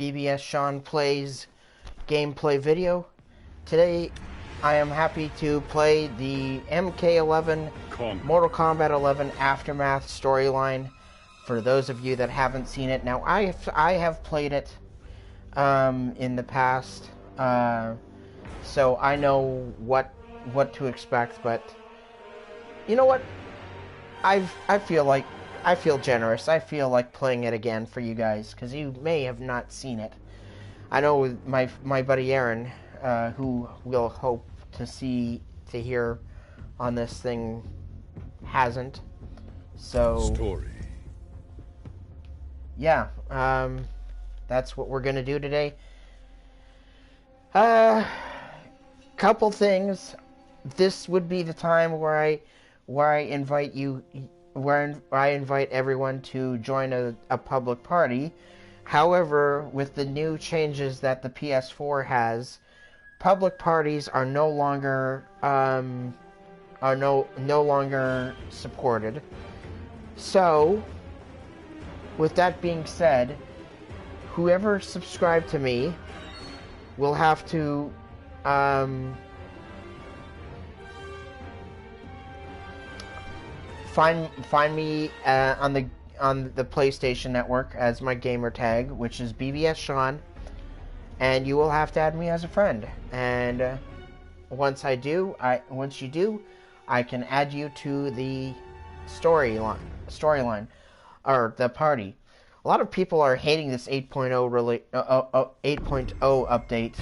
BBSShawn plays gameplay video. Today, I am happy to play the MK11 Mortal Kombat 11 Aftermath storyline. For those of you that haven't seen it, now I have played it in the past, so I know what to expect. But you know what? I feel generous. I feel like playing it again for you guys, because you may have not seen it. I know my buddy Aaron, who we'll hope to hear on this thing, hasn't. So story. Yeah, that's what we're gonna do today. Couple things. This would be the time where I invite everyone to join a public party. However, with the new changes that the PS4 has, public parties are no longer supported. So, with that being said, whoever subscribed to me will have to find me on the PlayStation Network as my gamer tag, which is BBSShawn, and you will have to add me as a friend. And once you do, I can add you to the storyline or the party. A lot of people are hating this 8.0 update.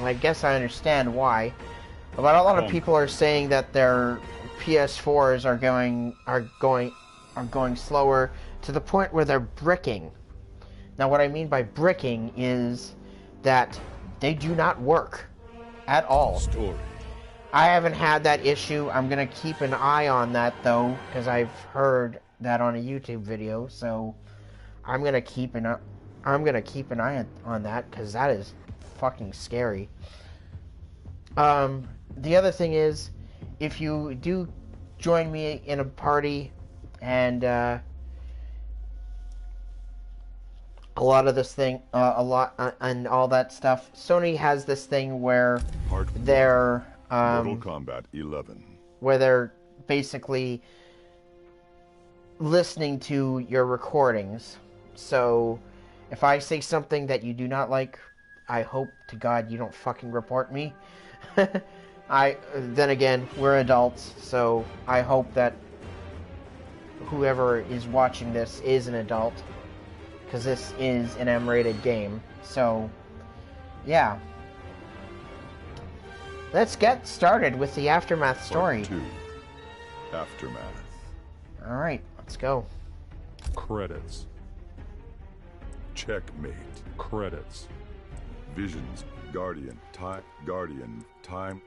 I guess I understand why. But a lot of people are saying that their PS4s are going slower to the point where they're bricking. Now, what I mean by bricking is that they do not work at all. Story. I haven't had that issue. I'm gonna keep an eye on that though, because I've heard that on a YouTube video. So I'm gonna keep an eye on that, because that is fucking scary. The other thing is, if you do join me in a party and and all that stuff, Sony has this thing where they're Mortal Kombat 11, where they're basically listening to your recordings. So if I say something that you do not like, I hope to God you don't fucking report me. Then again, we're adults, so I hope that whoever is watching this is an adult, because this is an M-rated game. So yeah, let's get started with the Aftermath story. Part 2. Aftermath. Alright, let's go. Credits. Checkmate. Credits. Visions. Guardian. Time.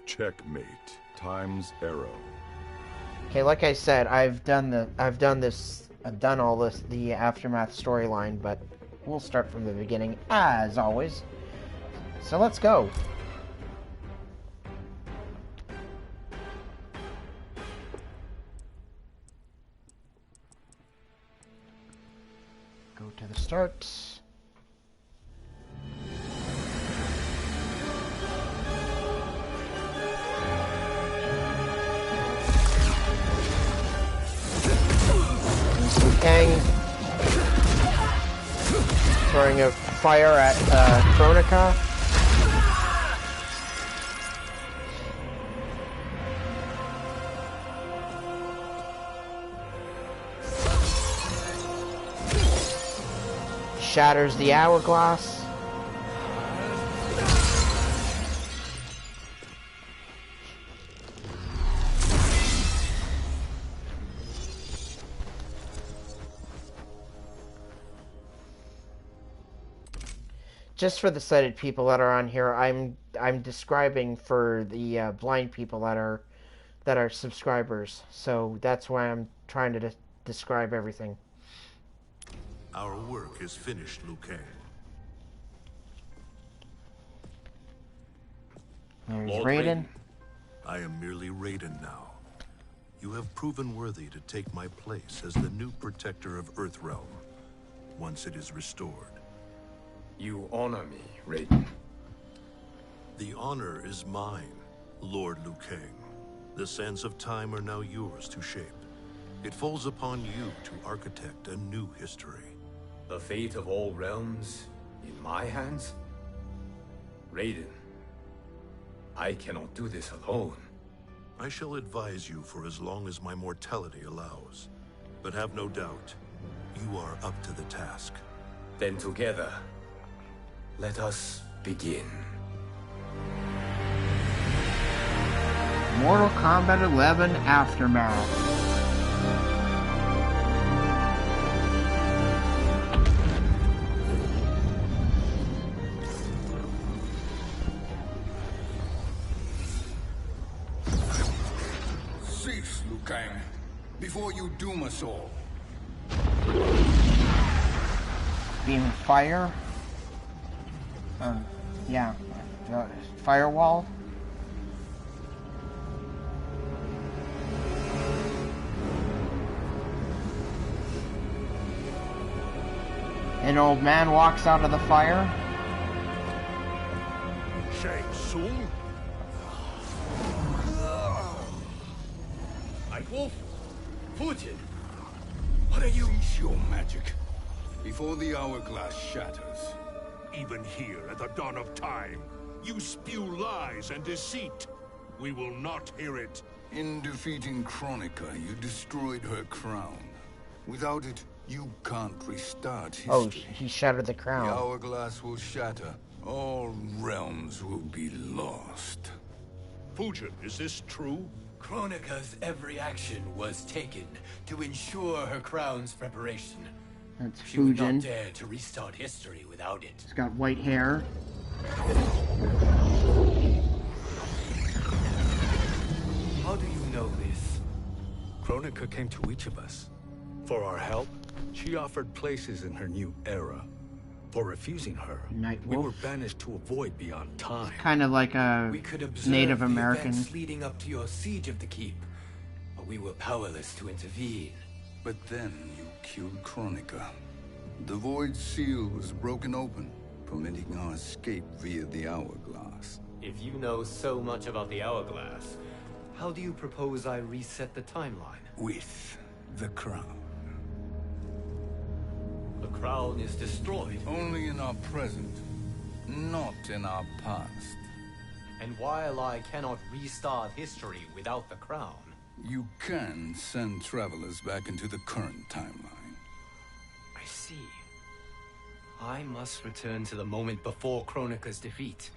Checkmate. Time's arrow. Okay, like I said, I've done all this, the Aftermath storyline, but we'll start from the beginning, as always. So let's go. Go to the start. Kang throwing a fire at Kronika. Shatters the hourglass. Just for the sighted people that are on here, I'm describing for the blind people that are subscribers. So that's why I'm trying to describe everything. Our work is finished, Liu Kang. There's Lord Raiden. I am merely Raiden now. You have proven worthy to take my place as the new protector of Earthrealm. once it is restored. You honor me, Raiden. The honor is mine, Lord Liu Kang. The sands of time are now yours to shape. It falls upon you to architect a new history. The fate of all realms in my hands? Raiden, I cannot do this alone. I shall advise you for as long as my mortality allows. But have no doubt, you are up to the task. Then together, let us begin. Mortal Kombat 11 Aftermath. Cease, Liu Kang, before you doom us all. Beam of fire. Yeah. Firewall. An old man walks out of the fire. Shang Tsung? Wolf, Fujin, what are you? Cease your magic before the hourglass shatters. Even here at the dawn of time, you spew lies and deceit. We will not hear it. In defeating Kronika, you destroyed her crown. Without it, you can't restart history. Oh, he shattered the crown. The hourglass will shatter. All realms will be lost. Fujin, is this true? Kronika's every action was taken to ensure her crown's preparation. That's She would not Fujin. dare to restart history without it. He's got white hair. How do you know this? Kronika came to each of us. For our help, she offered places in her new era. For refusing her, Night we Wolf. were banished to a void beyond time. Kind of like a We could observe Native the American. events leading up to your siege of the keep, but we were powerless to intervene. But then you killed Kronika. The void seal was broken open, permitting our escape via the hourglass. If you know so much about the hourglass, how do you propose I reset the timeline? With the crown. The crown is destroyed. Only in our present, not in our past. And while I cannot restart history without the crown, You can send travelers back into the current timeline. I see. I must return to the moment before Kronika's defeat.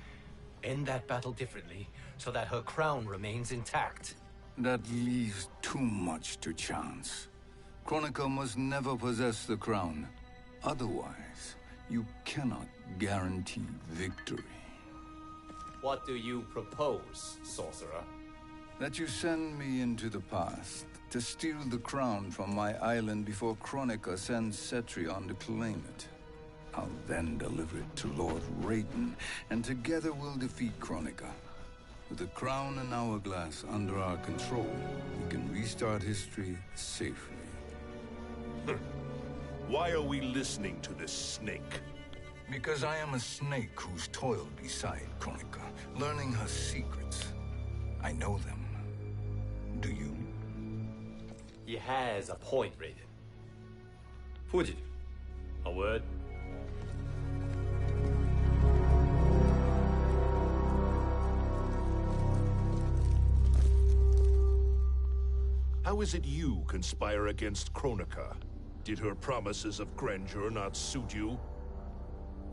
End that battle differently, so that her crown remains intact. That leaves too much to chance. Kronika must never possess the crown. Otherwise, you cannot guarantee victory. What do you propose, sorcerer? That you send me into the past to steal the crown from my island before Kronika sends Cetrion to claim it. I'll then deliver it to Lord Raiden, and together we'll defeat Kronika. With the crown and hourglass under our control, we can restart history safely. Why are we listening to this snake? Because I am a snake who's toiled beside Kronika, learning her secrets. I know them. Do you? He has a point, Raiden. Fujin, a word? How is it you conspire against Kronika? Did her promises of grandeur not suit you?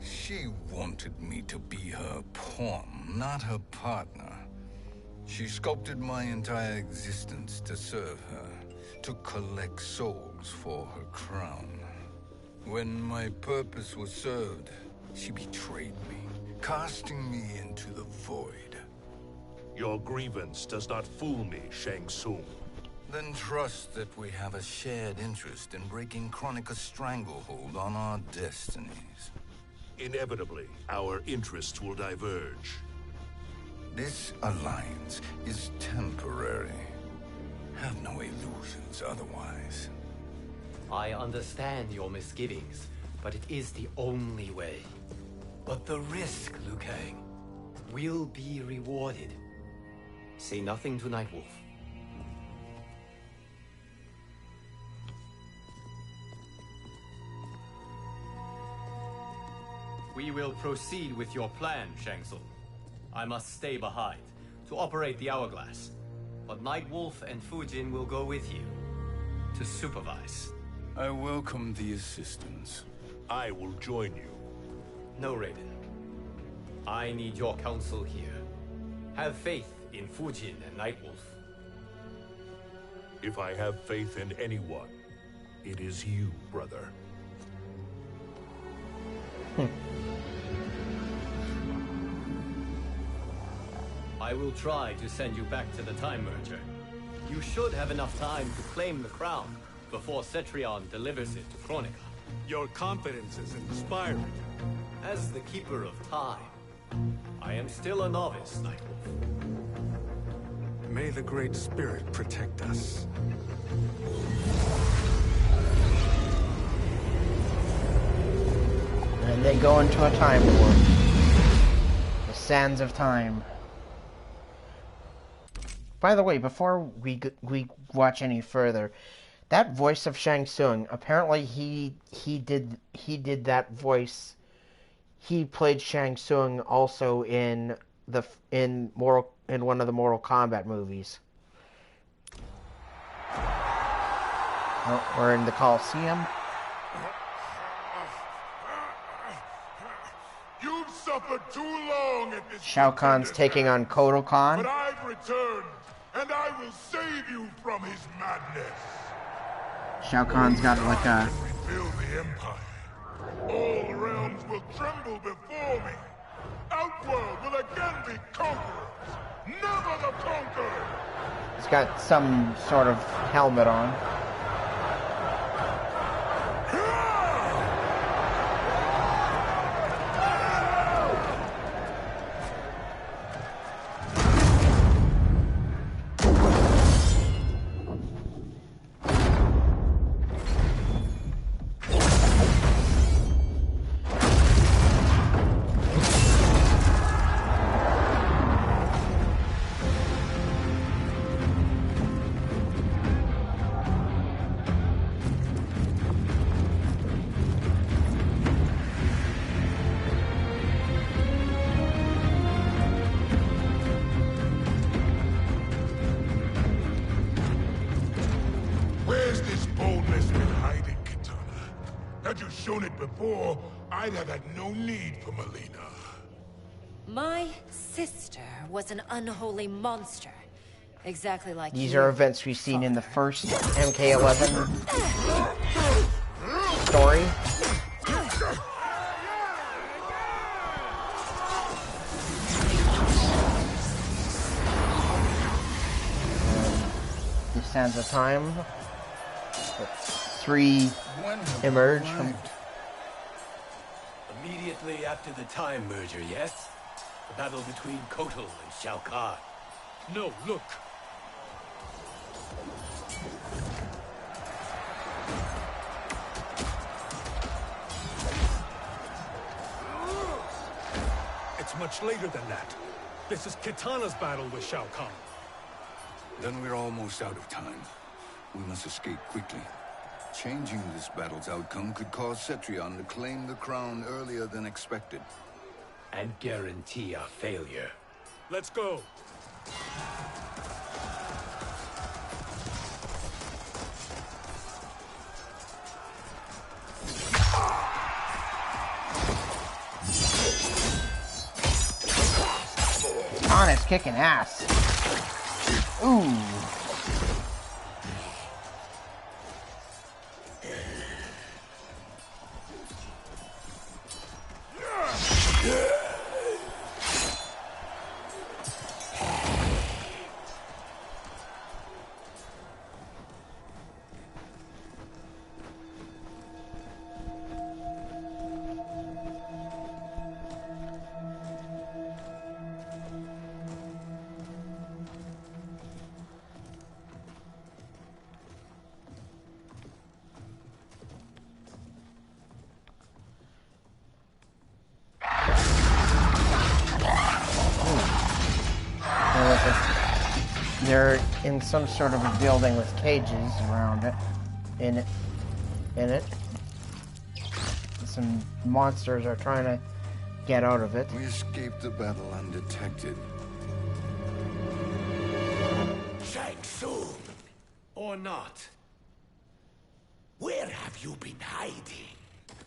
She wanted me to be her pawn, not her partner. She sculpted my entire existence to serve her, to collect souls for her crown. When my purpose was served, she betrayed me, casting me into the void. Your grievance does not fool me, Shang Tsung. Then trust that we have a shared interest in breaking Kronika's stranglehold on our destinies. Inevitably, our interests will diverge. This alliance is temporary. Have no illusions otherwise. I understand your misgivings, but it is the only way. But the risk, Liu Kang, will be rewarded. Say nothing to Nightwolf. We will proceed with your plan, Shang Tsung. I must stay behind to operate the hourglass. But Nightwolf and Fujin will go with you to supervise. I welcome the assistance. I will join you. No, Raiden. I need your counsel here. Have faith in Fujin and Nightwolf. If I have faith in anyone, it is you, brother. I will try to send you back to the Time Merger. You should have enough time to claim the crown before Cetrion delivers it to Kronika. Your confidence is inspiring. As the Keeper of Time, I am still a novice, Nightwolf. May the Great Spirit protect us. And they go into a time warp. The sands of time. By the way, before we watch any further, that voice of Shang Tsung, apparently he did that voice. He played Shang Tsung also in one of the Mortal Kombat movies. Oh, we're in the Coliseum. You've suffered too long at this. Shao Kahn's taking on Kotal Khan. But I've returned, and I will save you from his madness. Shao Kahn's got like a... Rebuild the Empire. All realms will tremble before me. Outworld will again be conquerors. Never the conquered. He's got some sort of helmet on. Shown it before, I'd have had no need for Melina. My sister was an unholy monster. Exactly like These you, are events we've seen in the first MK11 story. The sands of time. Three emerge from... Immediately after the Time Merger, yes? The battle between Kotal and Shao Kahn. No, look. It's much later than that. This is Kitana's battle with Shao Kahn. Then we're almost out of time. We must escape quickly. Changing this battle's outcome could cause Cetrion to claim the crown earlier than expected. And guarantee our failure. Let's go. Honest kicking ass. Ooh. They're in some sort of a building with cages around it. In it. Some monsters are trying to get out of it. We escaped the battle undetected. Shang Tsung, Or not. where have you been hiding?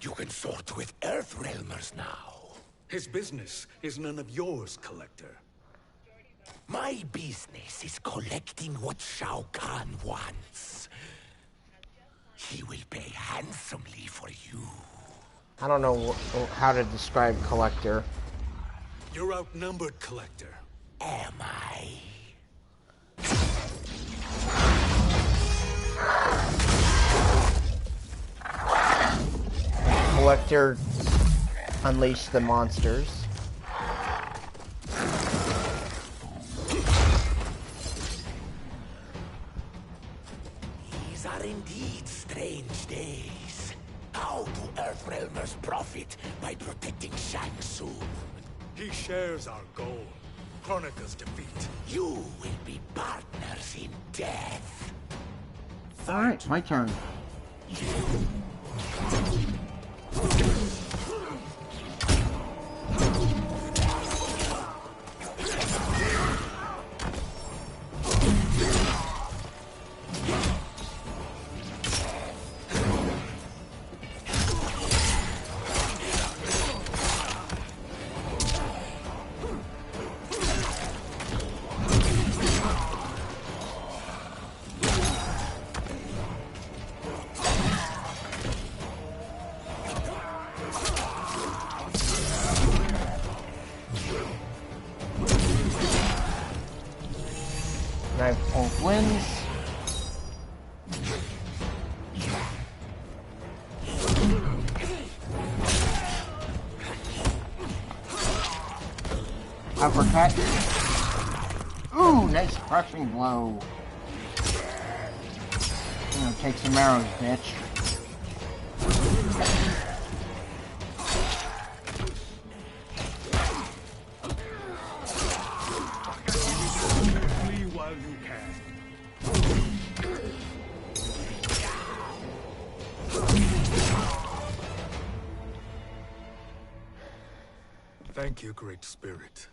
You can sort with Earthrealmers now. His business is none of yours, Collector. My business is collecting what Shao Kahn wants. He will pay handsomely for you. I don't know how to describe Collector. You're outnumbered, Collector. Am I? Collector unleashed the monsters. These are indeed strange days. How do Earthrealmers profit by protecting Shang Tsung? He shares our goal. Kronika's defeat. You will be partners in death. Alright, my turn. Knife Punk wins. Uppercut. Ooh, nice crushing blow. I'm gonna take some arrows, bitch. Flee while you can. Thank you, Great Spirit.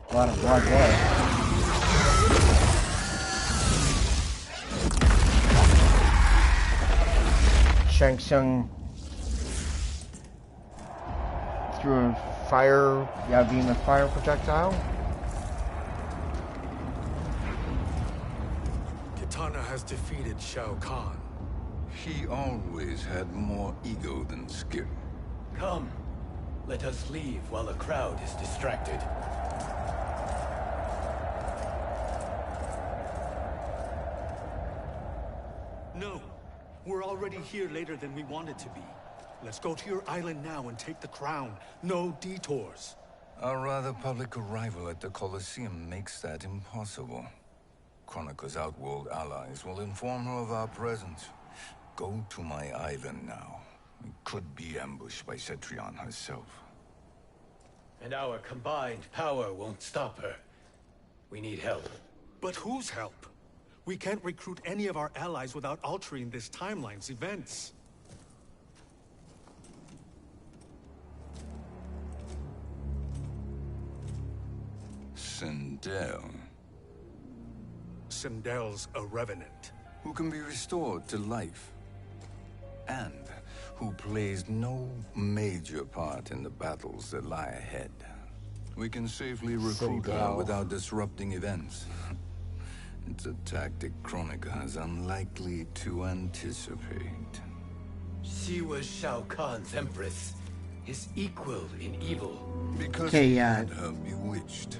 A lot of blood there. Shang Tsung threw a fire, beam of fire projectile. Kitana has defeated Shao Kahn. He always had more ego than skill. Come. Let us leave while the crowd is distracted. No. We're already here later than we wanted to be. Let's go to your island now and take the crown. No detours. Our rather public arrival at the Colosseum makes that impossible. Kronika's outworld allies will inform her of our presence. Go to my island now. We could be ambushed by Cetrion herself. And our combined power won't stop her. We need help. But whose help? We can't recruit any of our allies without altering this timeline's events. Sindel, Sindel's a revenant. who can be restored to life, and who plays no major part in the battles that lie ahead. We can safely recruit her Sindel. without disrupting events. It's a tactic Kronika is unlikely to anticipate. She was Shao Kahn's empress, his equal in evil. Because Okay, he yeah. had her bewitched.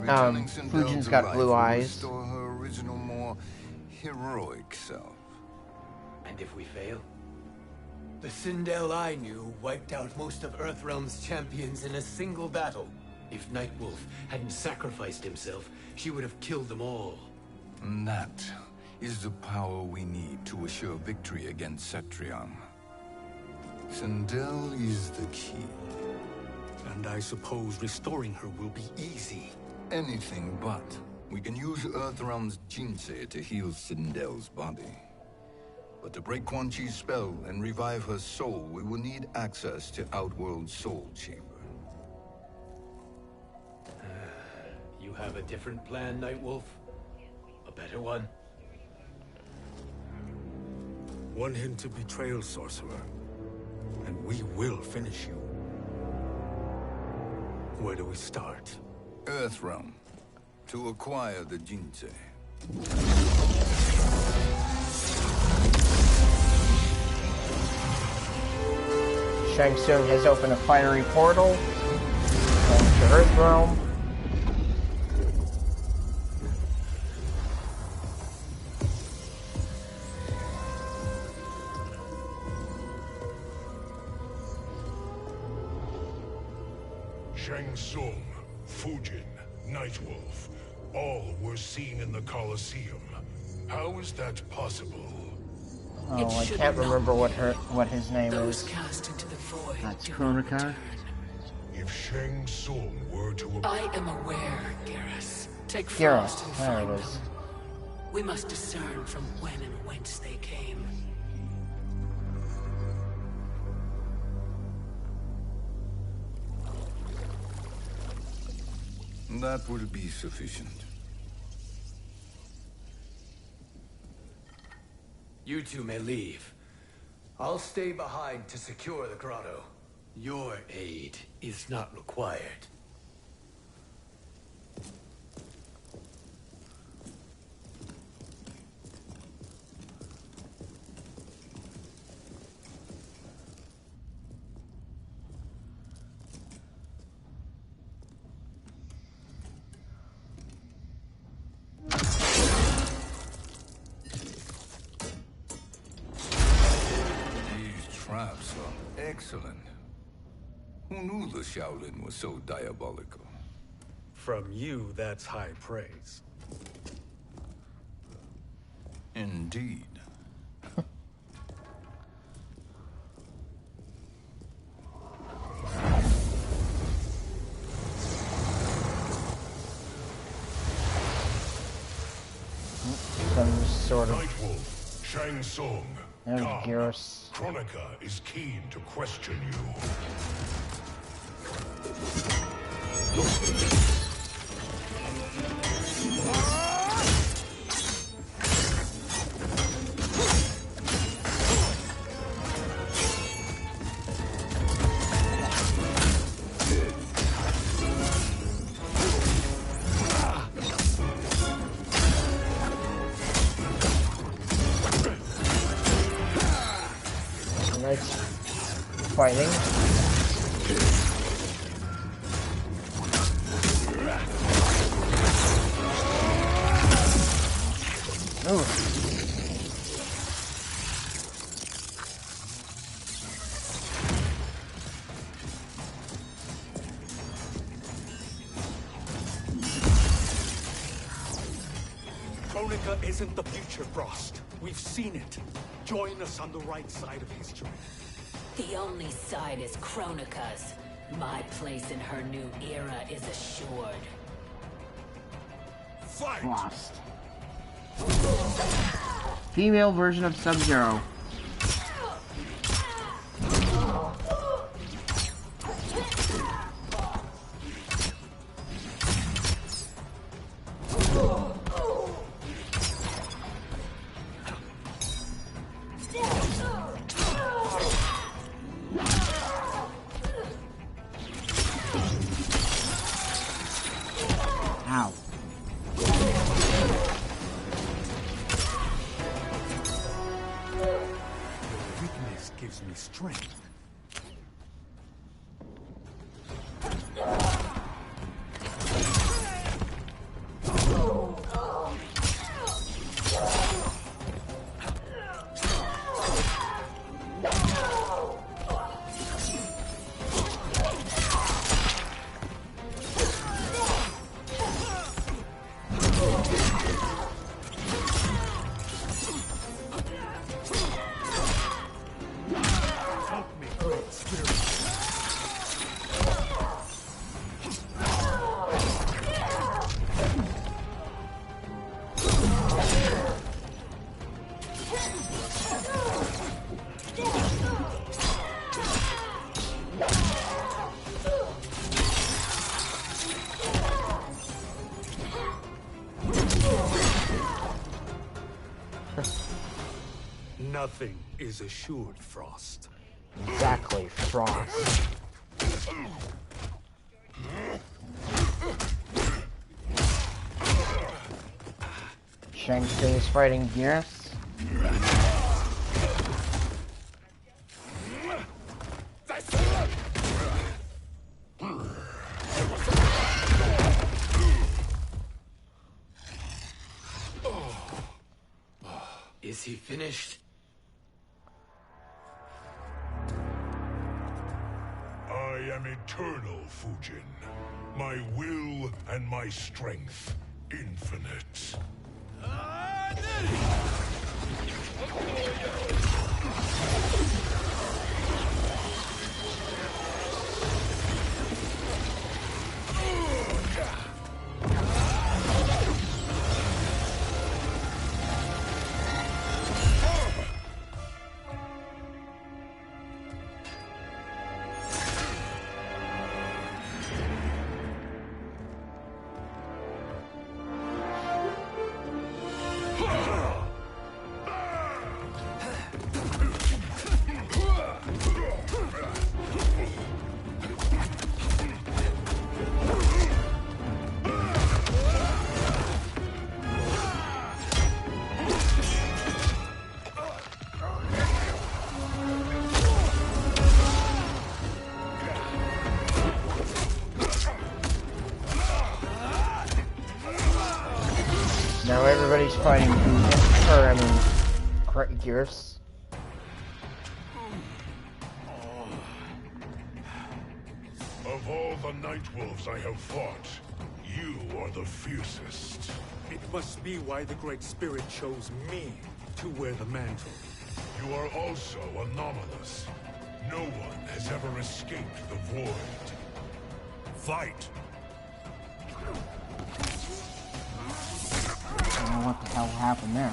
Returning Sindel Fujin's to got life blue will eyes. restore her original, more heroic self. And if we fail? The Sindel I knew wiped out most of Earthrealm's champions in a single battle. If Nightwolf hadn't sacrificed himself, she would have killed them all. And that is the power we need to assure victory against Cetrion. Sindel is the key. And I suppose restoring her will be easy. Anything but. We can use Earthrealm's Jinsei to heal Sindel's body. But to break Quan Chi's spell and revive her soul, we will need access to Outworld's Soul Chamber. You have a different plan, Nightwolf? A better one? One hint to betrayal, Sorcerer, and we will finish you. Where do we start? Earthrealm. To acquire the Jinsei. Shang Tsung has opened a fiery portal to Earthrealm. Shang Tsung, Fujin, Nightwolf, all were seen in the Colosseum. How is that possible? Oh, I can't remember what his name Those is. cast into the void. That's do Kronika. not return. If Shang Tsung were to... I am aware, Garrus. Take Garrus, Frost and there find it them. is. We must discern from when and whence they came. That will be sufficient. You two may leave. I'll stay behind to secure the grotto. Your aid is not required. Traps are excellent. Who knew the Shaolin was so diabolical? From you, that's high praise. Indeed. Some sort of... Nightwolf, Shang Tsung, There's come. Garrus. Kronika is keen to question you. Nice fighting. Ooh. Kronika isn't the future, Frost. We've seen it. Join us on the right side of history. The only side is Kronika's. My place in her new era is assured. Fight! Lost. Female version of Sub-Zero. Ow. Weakness gives me strength. Nothing is assured, Frost. Exactly, Frost. Shang Tsung is fighting Geras. Is he finished? I am eternal, Fujin. My will and my strength, infinite. Now everybody's fighting Geras. Of all the Nightwolves I have fought, you are the fiercest. It must be why the Great Spirit chose me to wear the mantle. You are also anomalous. No one has ever escaped the void. Fight! I don't know what the hell happened there.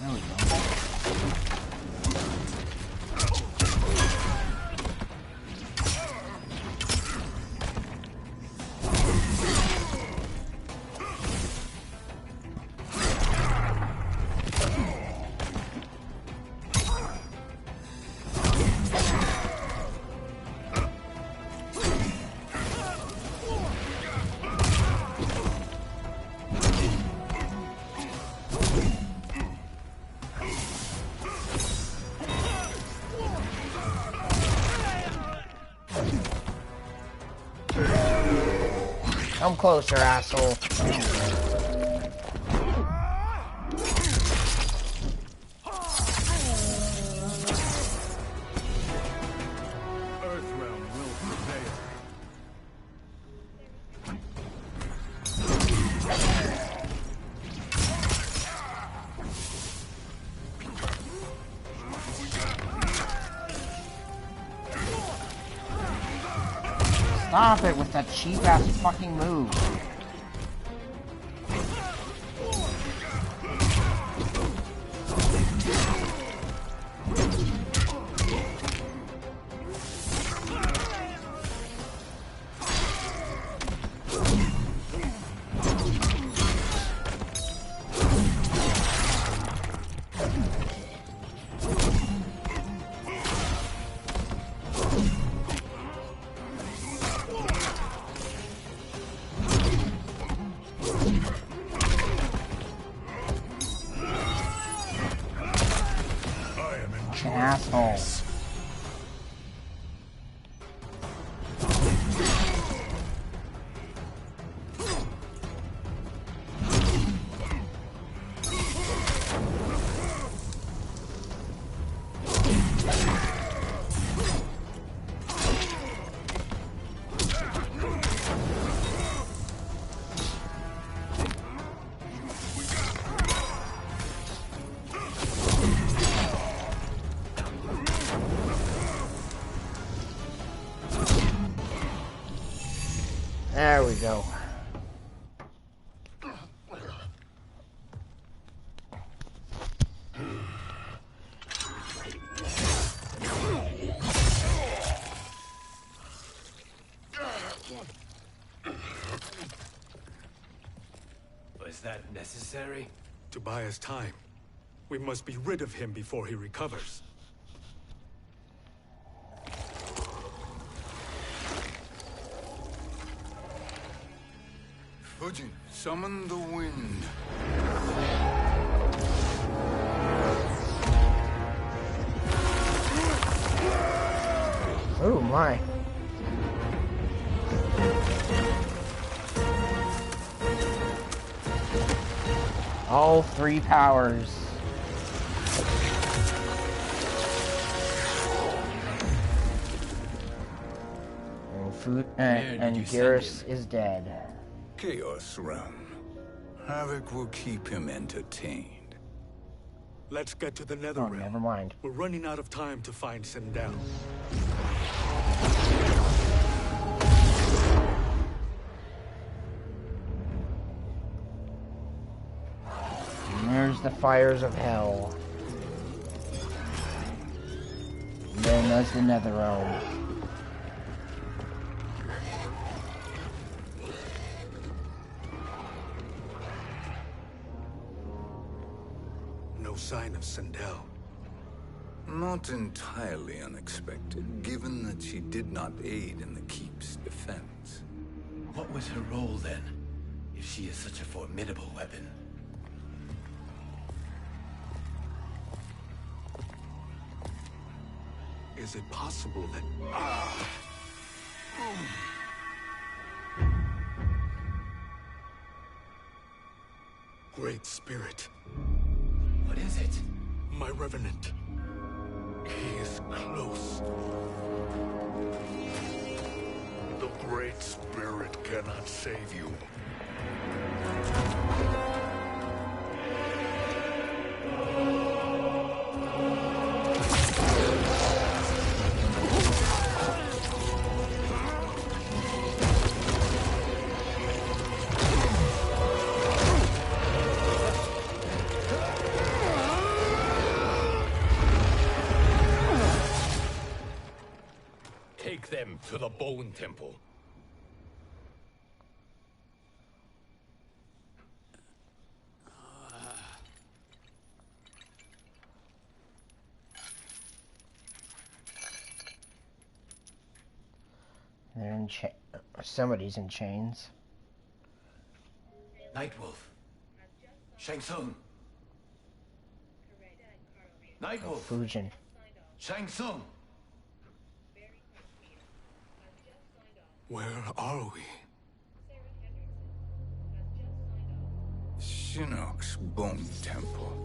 There we go. Come closer, asshole. Earthrealm will prevail. Stop it with that cheap-ass fucking move. Asshole. There we go. that necessary? To buy us time. We must be rid of him before he recovers. Fujin, summon the wind. Oh my. All three powers. And Geras is dead. Chaos Realm. Havoc will keep him entertained. Let's get to the Nether Oh, Realm. never mind. We're running out of time to find Sindel. And there's the fires of hell. And then there's the Nether Realm. No sign of Sindel. Not entirely unexpected, given that she did not aid in the Keep's defense. What was her role then, if she is such a formidable weapon? Is it possible that... Great Spirit. What is it? My Revenant. He is close. The Great Spirit cannot save you. Take them to the Bone Temple. They're in somebody's in chains. Nightwolf. Shang Tsung. Nightwolf. Fujin. Shang Tsung. Where are we? Shinnok's Bone Temple.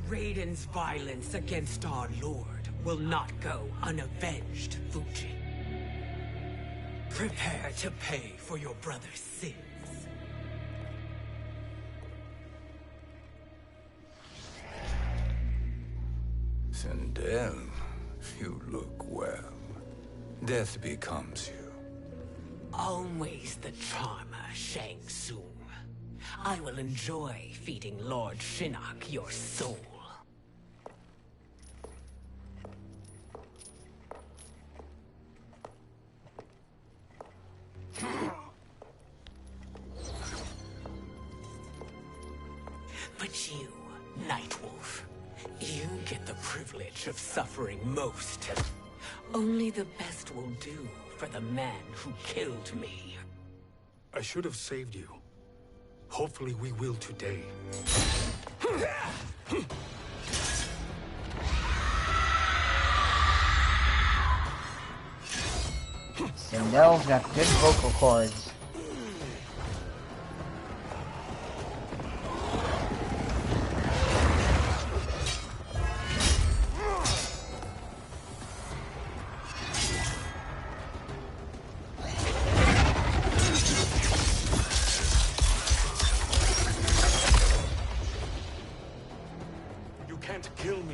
Raiden's violence against our Lord will not go unavenged, Fujin. Prepare to pay for your brother's sins. Sindel, you look well. Death becomes you. Always the charmer, Shang Tsung. I will enjoy feeding Lord Shinnok your soul. But you, Nightwolf, you get the privilege of suffering most. Only the best will do for the man who killed me. I should have saved you. Hopefully we will today. Sindel's got good vocal cords.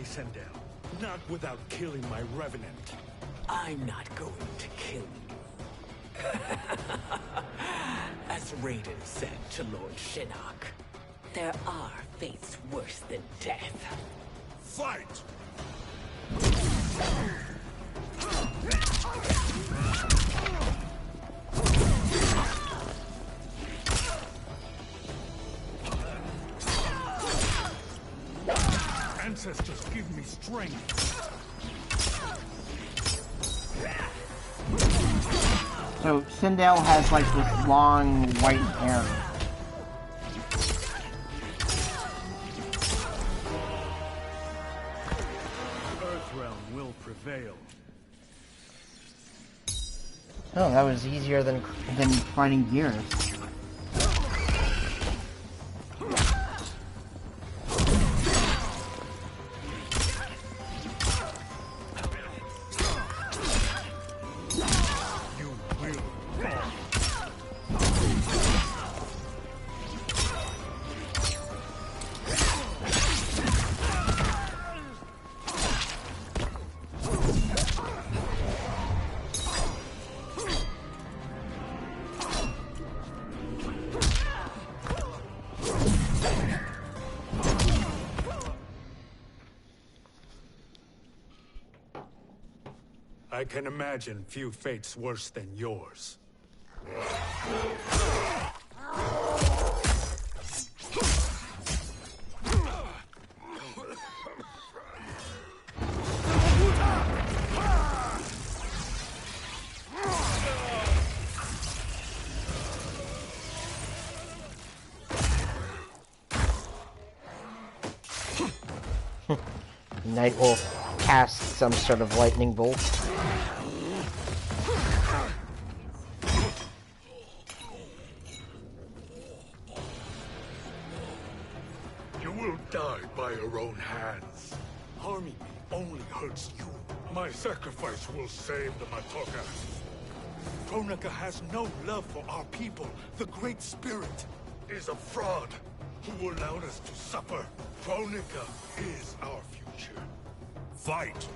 Sindel. Not without killing my Revenant. I'm not going to kill you. As Raiden said to Lord Shinnok, there are fates worse than death. Fight! ancestors give me strength. So Sindel has like this long white hair. Earthrealm will prevail. Oh, that was easier than fighting Gears. I can imagine few fates worse than yours. Nightwolf casts some sort of lightning bolt. You will die by your own hands. Harming me only hurts you. My sacrifice will save the Matoka. Kronika has no love for our people. The Great Spirit is a fraud who allowed us to suffer. Kronika is our future. Fight!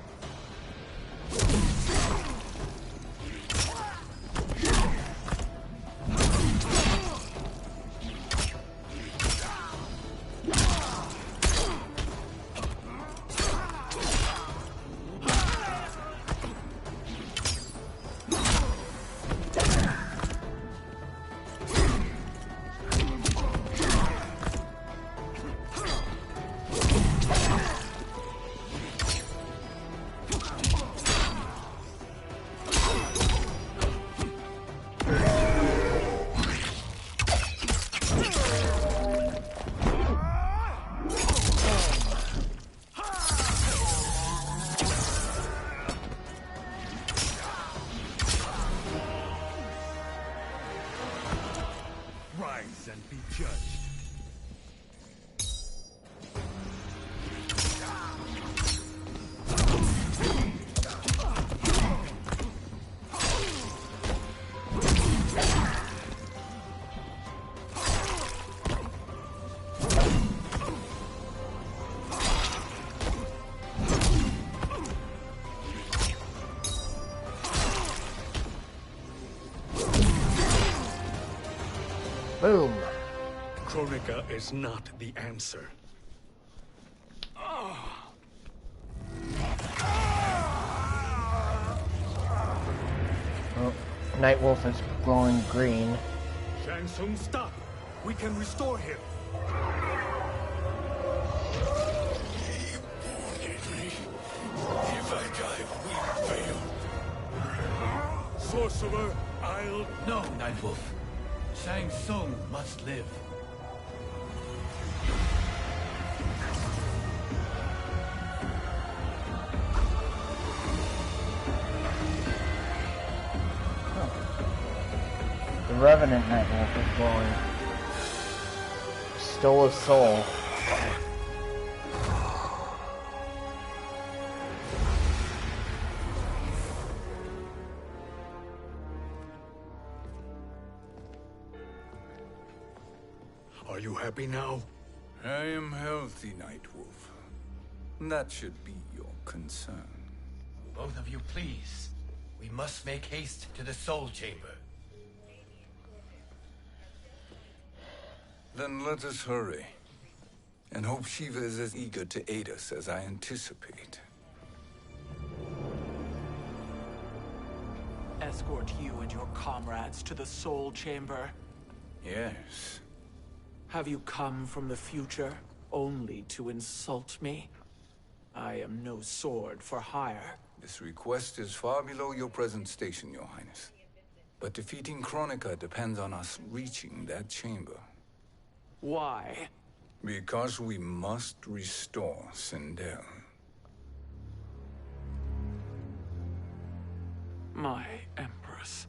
Rise and be judged. Boom. Kronika is not the answer. Oh, Nightwolf is glowing green. Shang Tsung, stop! We can restore him. If I die, we fail. Sorcerer, I'll... No, Nightwolf. Shang Tsung must live. The Revenant Nightwolf is glowing. Stole his soul. Are you happy now? I am healthy, Nightwolf. That should be your concern. Both of you, please. We must make haste to the Soul Chamber. Then let us hurry. And hope Shiva is as eager to aid us as I anticipate. Escort you and your comrades to the Soul Chamber. Yes. Have you come from the future only to insult me? I am no sword for hire. This request is far below your present station, Your Highness. But defeating Kronika depends on us reaching that chamber. Why? Because we must restore Sindel. My Empress.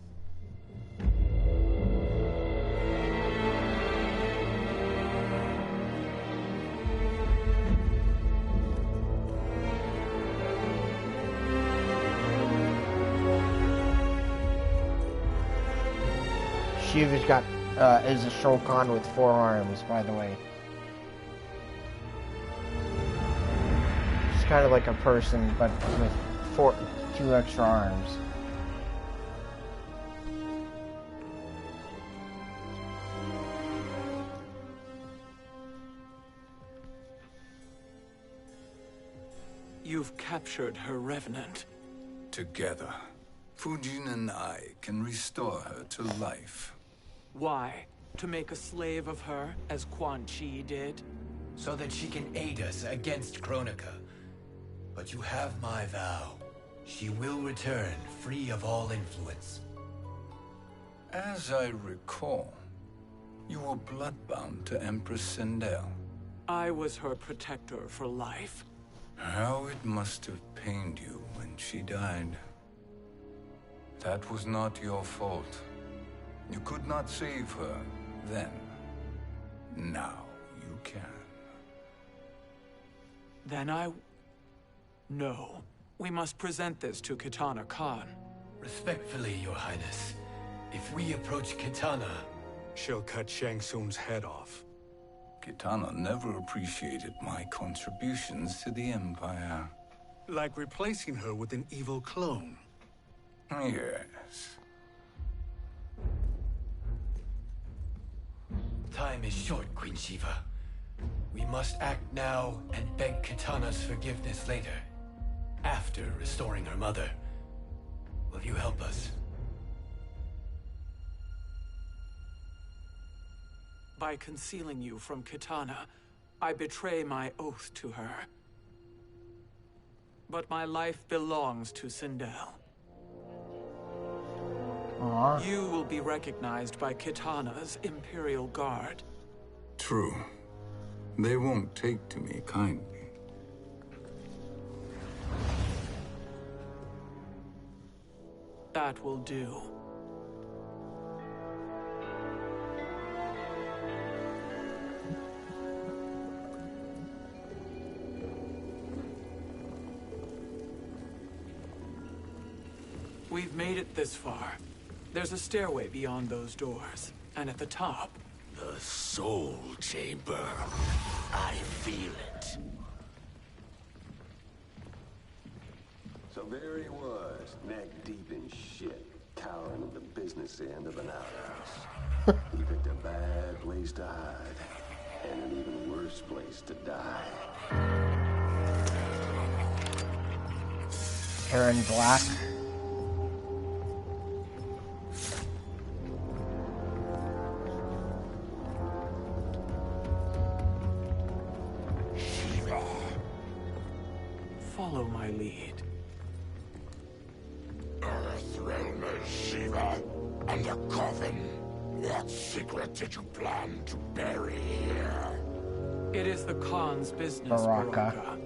Shiva's got is a Shokan with 4 arms, by the way. It's kind of like a person, but with 2 extra arms. You've captured her revenant. Together, Fujin and I can restore her to life. Why? To make a slave of her, as Quan Chi did? So that she can aid us against Kronika. But you have my vow. She will return free of all influence. As I recall, you were bloodbound to Empress Sindel. I was her protector for life. How it must have pained you when she died. That was not your fault. You could not save her then. Now you can. Then No. We must present this to Kitana Khan. Respectfully, Your Highness. If we approach Kitana, she'll cut Shang Tsung's head off. Kitana never appreciated my contributions to the Empire. Like replacing her with an evil clone. Yes. Time is short, Queen Shiva. We must act now and beg Kitana's forgiveness later. After restoring her mother. Will you help us? By concealing you from Kitana, I betray my oath to her. But my life belongs to Sindel. You will be recognized by Kitana's Imperial Guard. True. They won't take to me kindly. That will do. We've made it this far. There's a stairway beyond those doors, and at the top... The Soul Chamber. I feel it. So there he was, neck deep in shit, cowering at the business end of an outhouse. He picked a bad place to hide, and an even worse place to die. Hair in black. Follow my lead. Earthrealmer Shiva, and a coven. What secret did you plan to bury here? It is the Khan's business, Baraka.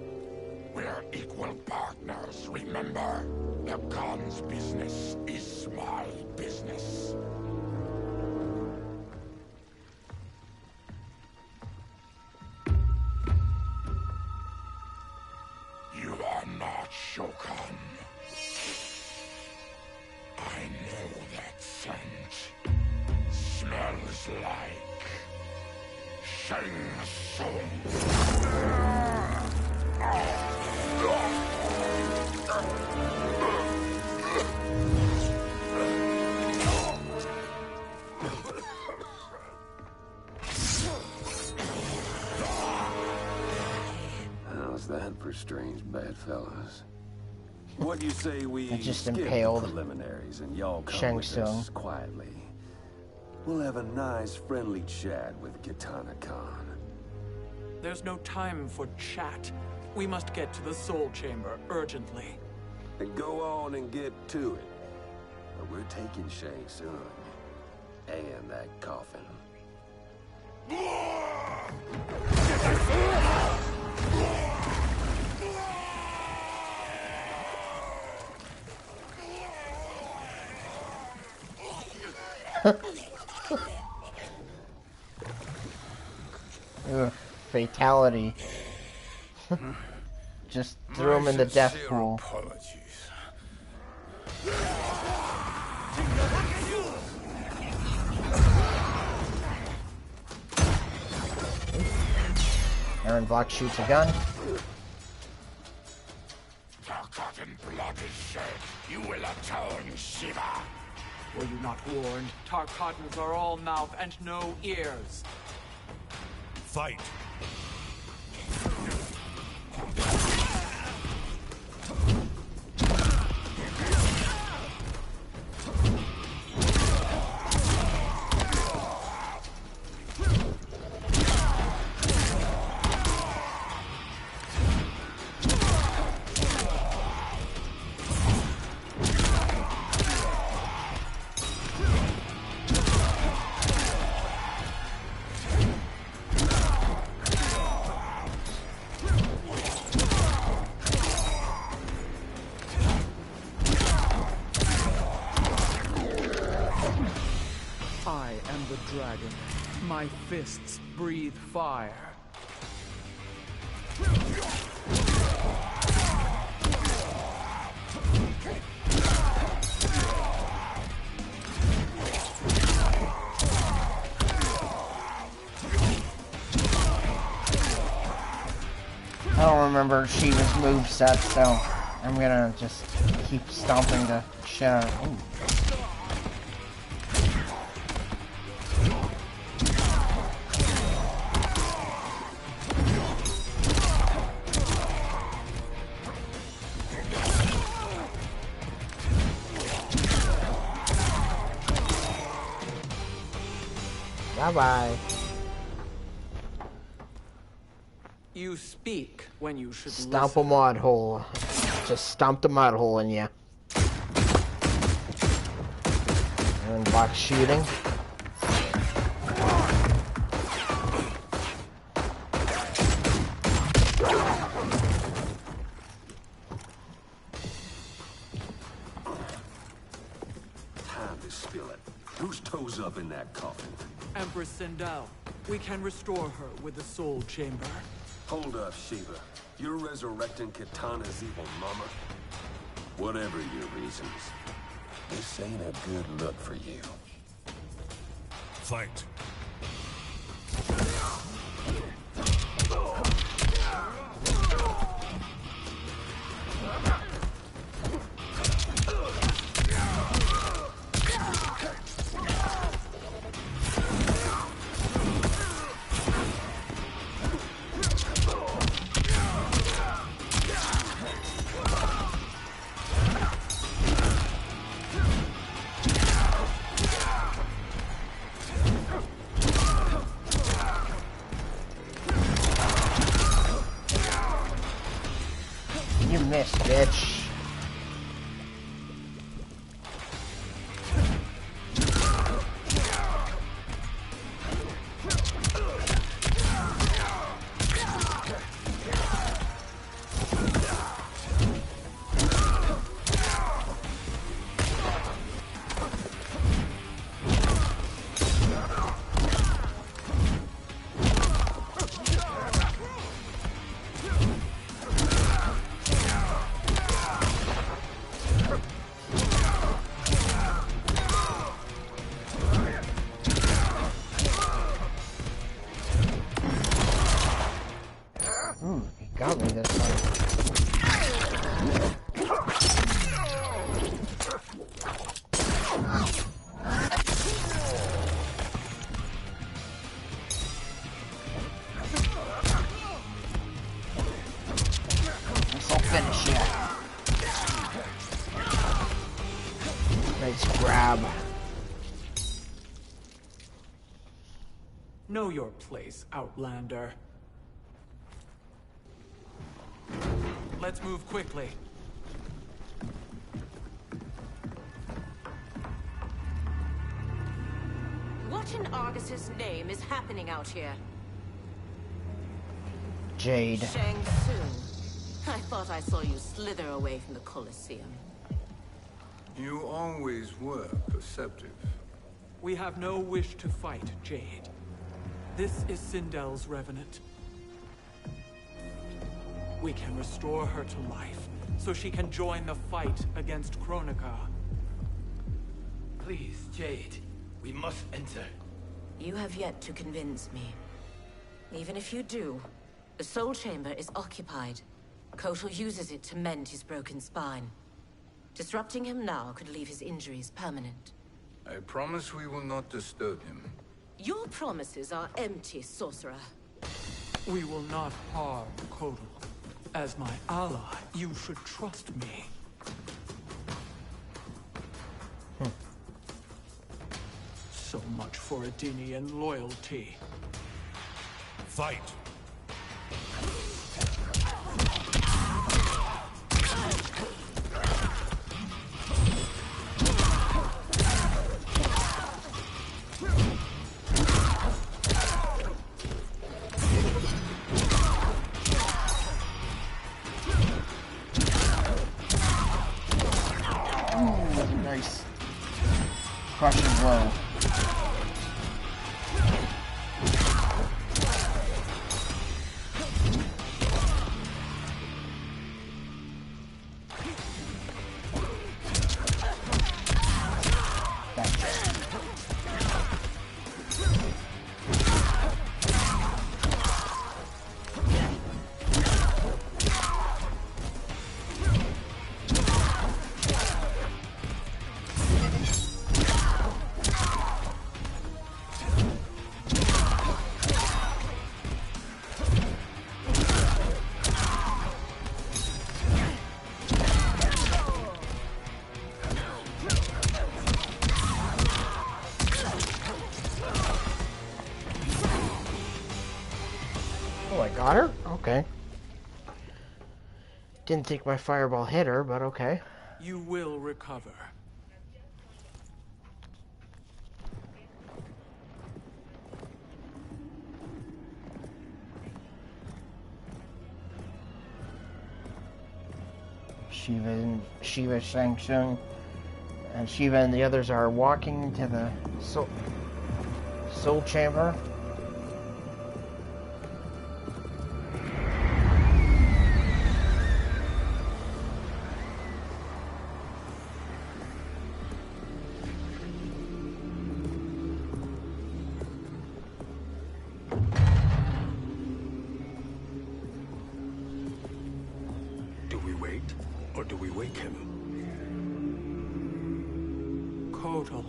We're equal partners, remember? The Khan's business is my business. You are not Shokan. I know that scent. Smells like Shang Tsung. How's that for strange bedfellows? What do you say we just skip the impaled preliminaries and y'all come Shang with Tsung. us quietly? We'll have a nice friendly chat with Kitana Khan. There's no time for chat. We must get to the Soul Chamber urgently. Then go on and get to it. But we're taking Shang Tsung. And that coffin. Ugh, fatality. Just threw him in the death pool. Apologies. Aaron Block shoots a gun. Tarkatan blood is shed. You will atone, Shiva. Were you not warned? Tarkatans are all mouth and no ears. Fight! I am the dragon. My fists breathe fire. I don't remember Shiva's moveset, so I'm gonna just keep stomping the shit out of him. Bye-bye. You speak when you should Stomp listen. a mod hole. Just stomp the mod hole in ya. And then block shooting. Time to spill it. Whose toes up in that coffin? Empress Sindel. We can restore her with the Soul Chamber. Hold up, Shiva. You're resurrecting Kitana's evil mama? Whatever your reasons, this ain't a good look for you. Fight! You missed, bitch. Got me this time. This'll finish ya. Nice grab. Know your place, Outlander. Let's move quickly. What in Argus's name is happening out here? Jade. Shang Tsung. I thought I saw you slither away from the Colosseum. You always were perceptive. We have no wish to fight, Jade. This is Sindel's revenant. We can restore her to life, so she can join the fight against Kronika. Please, Jade. We must enter. You have yet to convince me. Even if you do, the Soul Chamber is occupied. Kotal uses it to mend his broken spine. Disrupting him now could leave his injuries permanent. I promise we will not disturb him. Your promises are empty, sorcerer. We will not harm Kotal. As my ally, you should trust me. So much for Adenian loyalty. Fight! Nice. Crushing blow. Oh, I got her? Okay. Didn't think my fireball hit her, but okay. You will recover. Shiva, Shang Tsung, and Shiva and the others are walking to the soul chamber. Do we wait, or do we wake him? Kotal.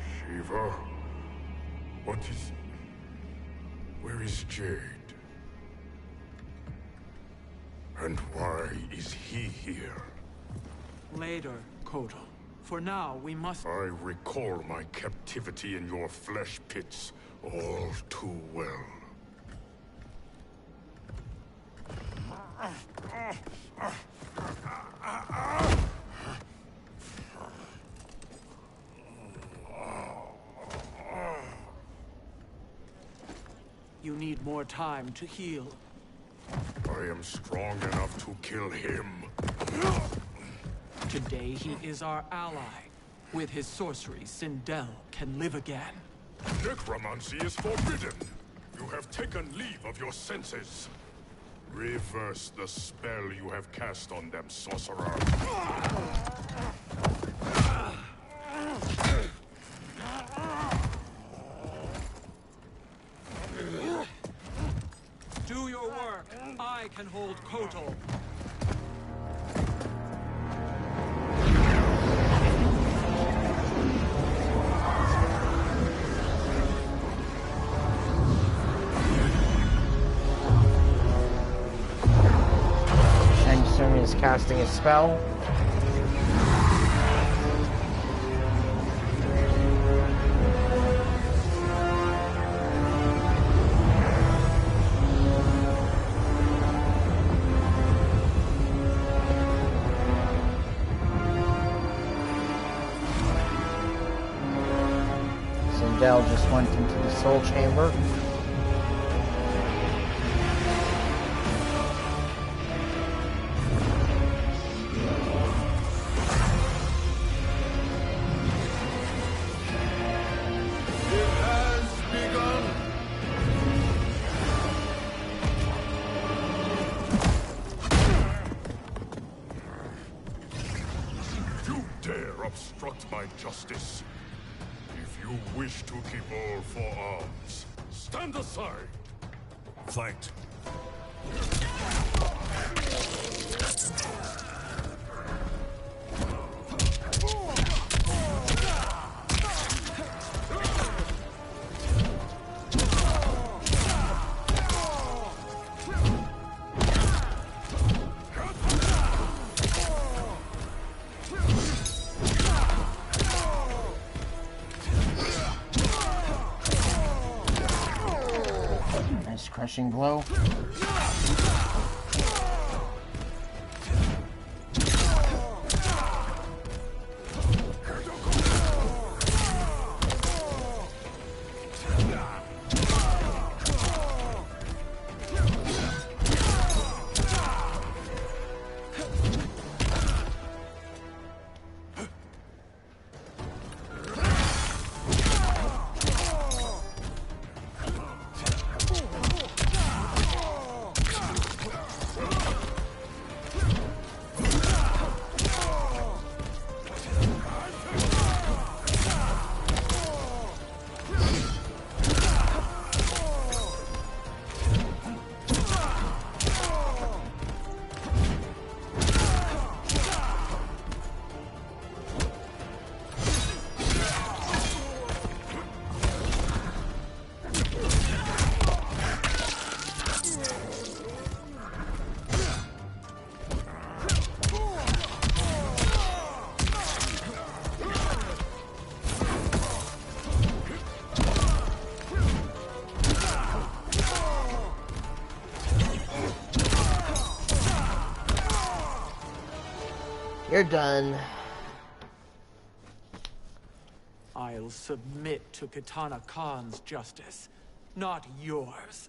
Shiva? What is... Where is Jade? And why is he here? Later, Kotal. For now, we must... I recall my captivity in your flesh pits all too well. You need more time to heal. I am strong enough to kill him. Today he is our ally. With his sorcery, Sindel can live again. Necromancy is forbidden. You have taken leave of your senses. Reverse the spell you have cast on them, sorcerer. Do your work. I can hold Kotal. casting a spell. Sindel just went into the soul chamber. Obstruct my justice. If you wish to keep all four arms, stand aside. Fight. Crushing blow. You're done. I'll submit to Kitana Khan's justice, not yours.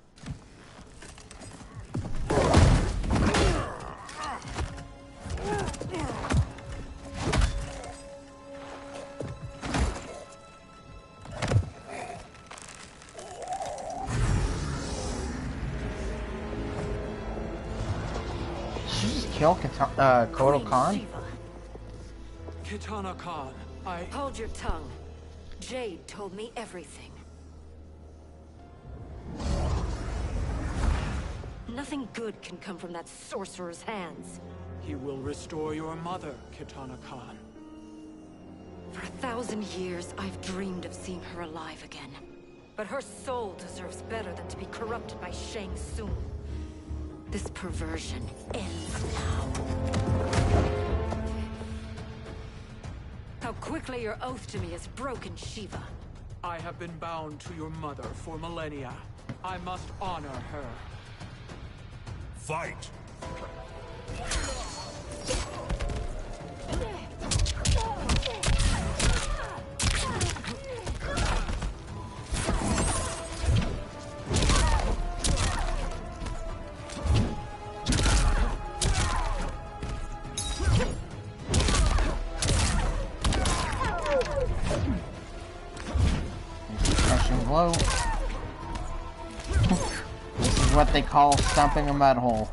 Did you just kill Kotal Khan? Kitana Khan, Hold your tongue. Jade told me everything. Nothing good can come from that sorcerer's hands. He will restore your mother, Kitana Khan. For 1,000 years, I've dreamed of seeing her alive again. But her soul deserves better than to be corrupted by Shang Tsung. This perversion ends now. How quickly your oath to me is broken, Shiva. I have been bound to your mother for millennia. I must honor her. Fight! Blow. This is what they call stomping a mud hole.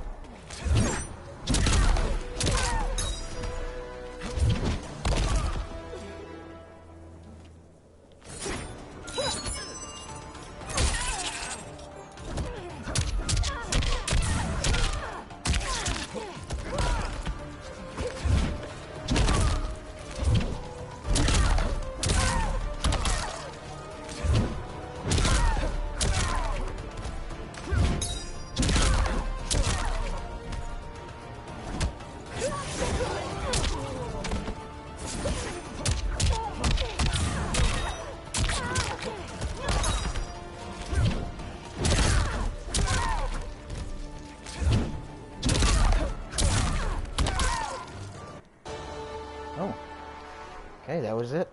is it?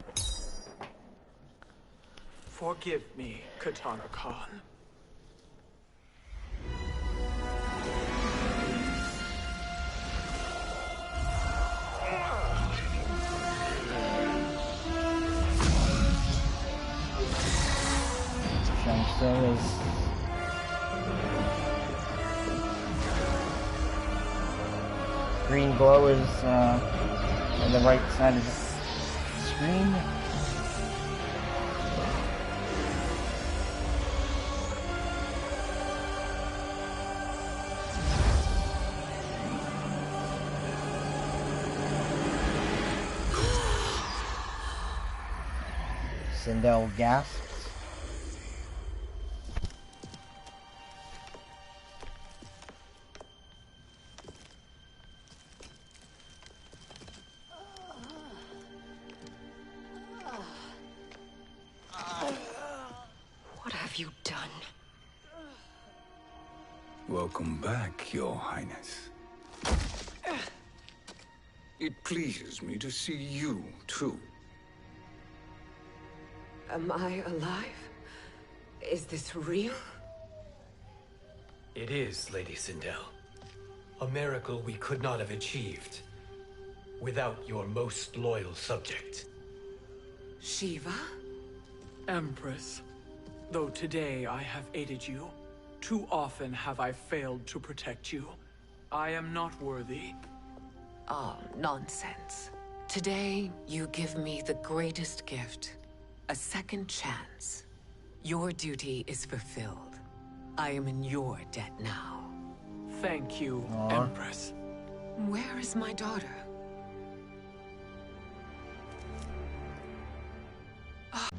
Forgive me, Katana Khan. Shang Tsung is green glow is on the right side of the screen. Sindel gasps. What have you done? Welcome back, Your Highness. It pleases me to see you, too. Am I alive? Is this real? It is, Lady Sindel. A miracle we could not have achieved without your most loyal subject. Shiva? Empress, though today I have aided you, too often have I failed to protect you. I am not worthy. Oh, nonsense. Today, you give me the greatest gift. A second chance. Your duty is fulfilled. I am in your debt now. Thank you, Aww. Empress. Where is my daughter? Oh,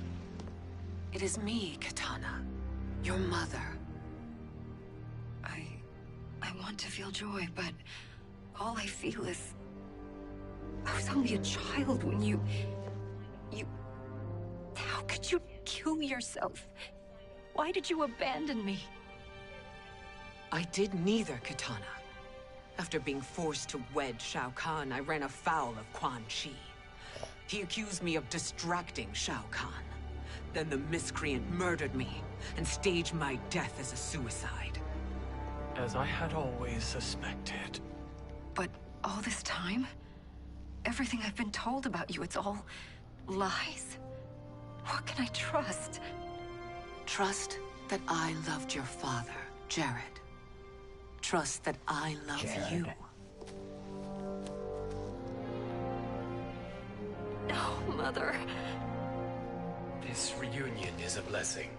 it is me, Katana. Your mother. I want to feel joy, but all I feel is... I was only a child when you... How could you kill yourself? Why did you abandon me? I did neither, Katana. After being forced to wed Shao Kahn, I ran afoul of Quan Chi. He accused me of distracting Shao Kahn. Then the miscreant murdered me and staged my death as a suicide. As I had always suspected. But all this time? Everything I've been told about you, it's all lies? What can I trust? Trust that I loved your father, Jared. Trust that I love you. No, Mother. This reunion is a blessing,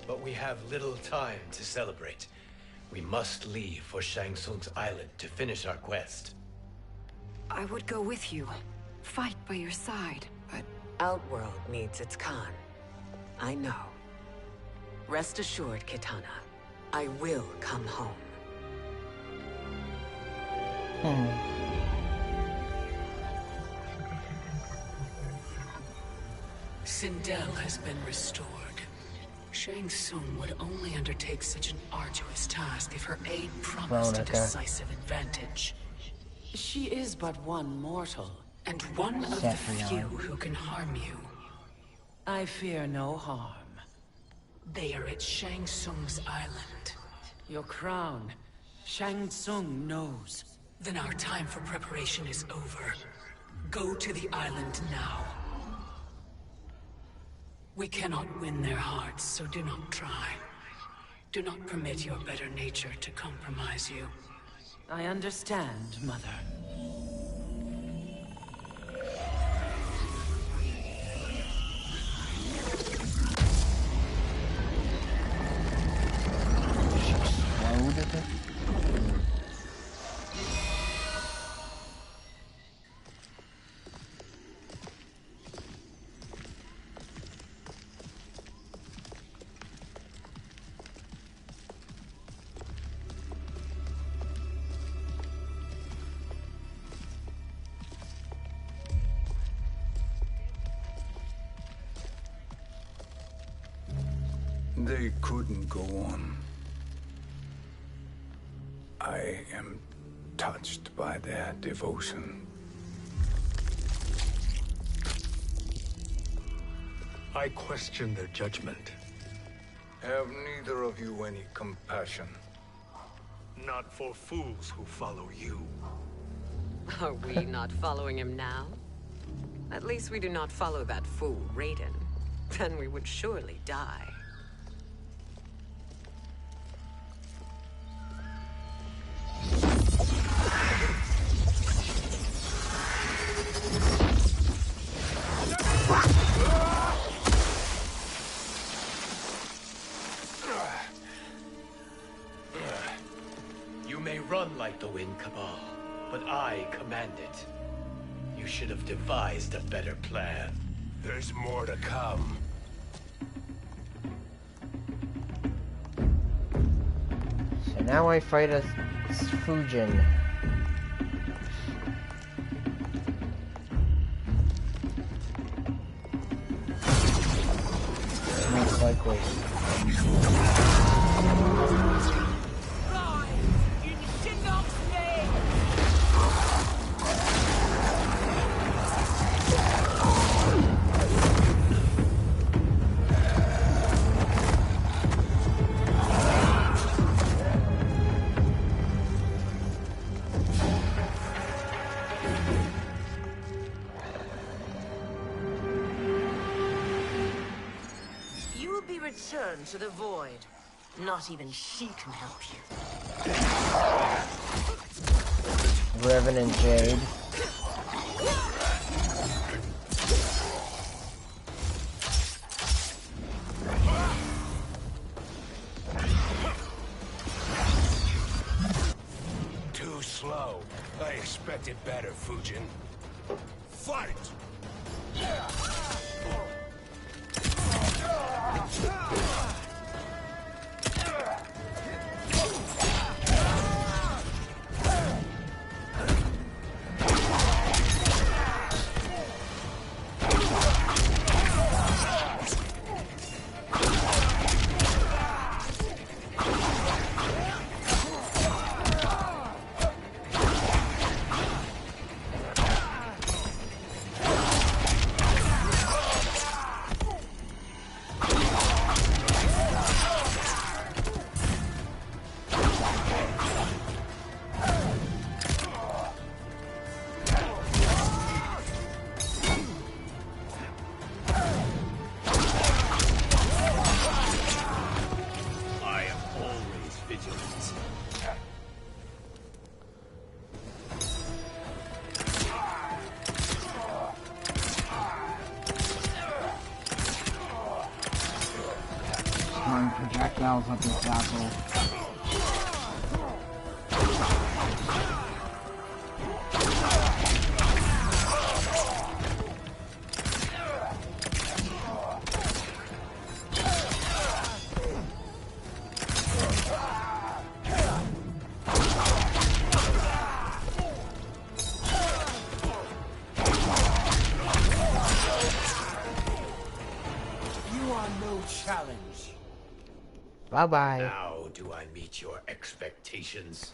but we have little time to celebrate. We must leave for Shang Tsung's island to finish our quest. I would go with you, fight by your side, but... Outworld needs its Khan. I know. Rest assured, Kitana. I will come home. Sindel has been restored. Shang Tsung would only undertake such an arduous task if her aid promised a decisive advantage. She is but one mortal, and one of the few who can harm you. I fear no harm. They are at Shang Tsung's island. Your crown, Shang Tsung knows. Then our time for preparation is over. Go to the island now. We cannot win their hearts, so do not try. Do not permit your better nature to compromise you. I understand, Mother. They couldn't go on. I am touched by their devotion. I question their judgment. Have neither of you any compassion? Not for fools who follow you. Are we not following him now? At least we do not follow that fool, Raiden. Then we would surely die. You may run like the wind, Cabal, but I command it. You should have devised a better plan. There's more to come. So now I fight as Fujin. Most likely. Return to the void. Not even she can help you. Revan and Jade. Too slow. I expected better, Fujin. Fight! Projectiles at this apple. You are no challenge. Bye-bye. Now do I meet your expectations?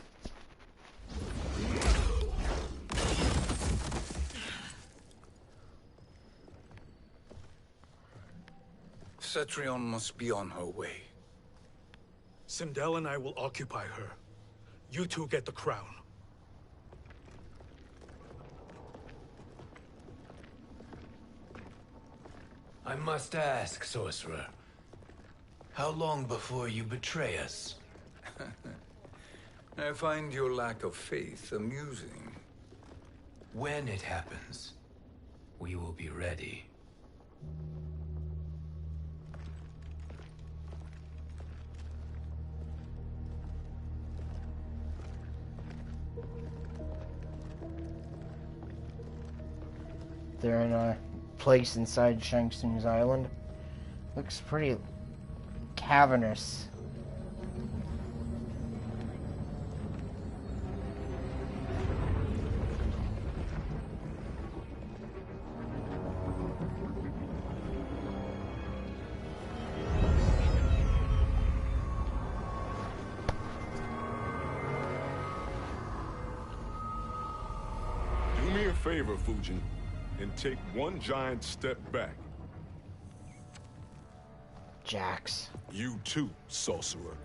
Cetrion must be on her way. Sindel and I will occupy her. You two get the crown. I must ask, sorcerer. How long before you betray us? I find your lack of faith amusing. When it happens, we will be ready. They're in a place inside Shang Tsung's island. Looks pretty cavernous. Do me a favor, Fujin, and take one giant step back. Jax. You too, sorcerer.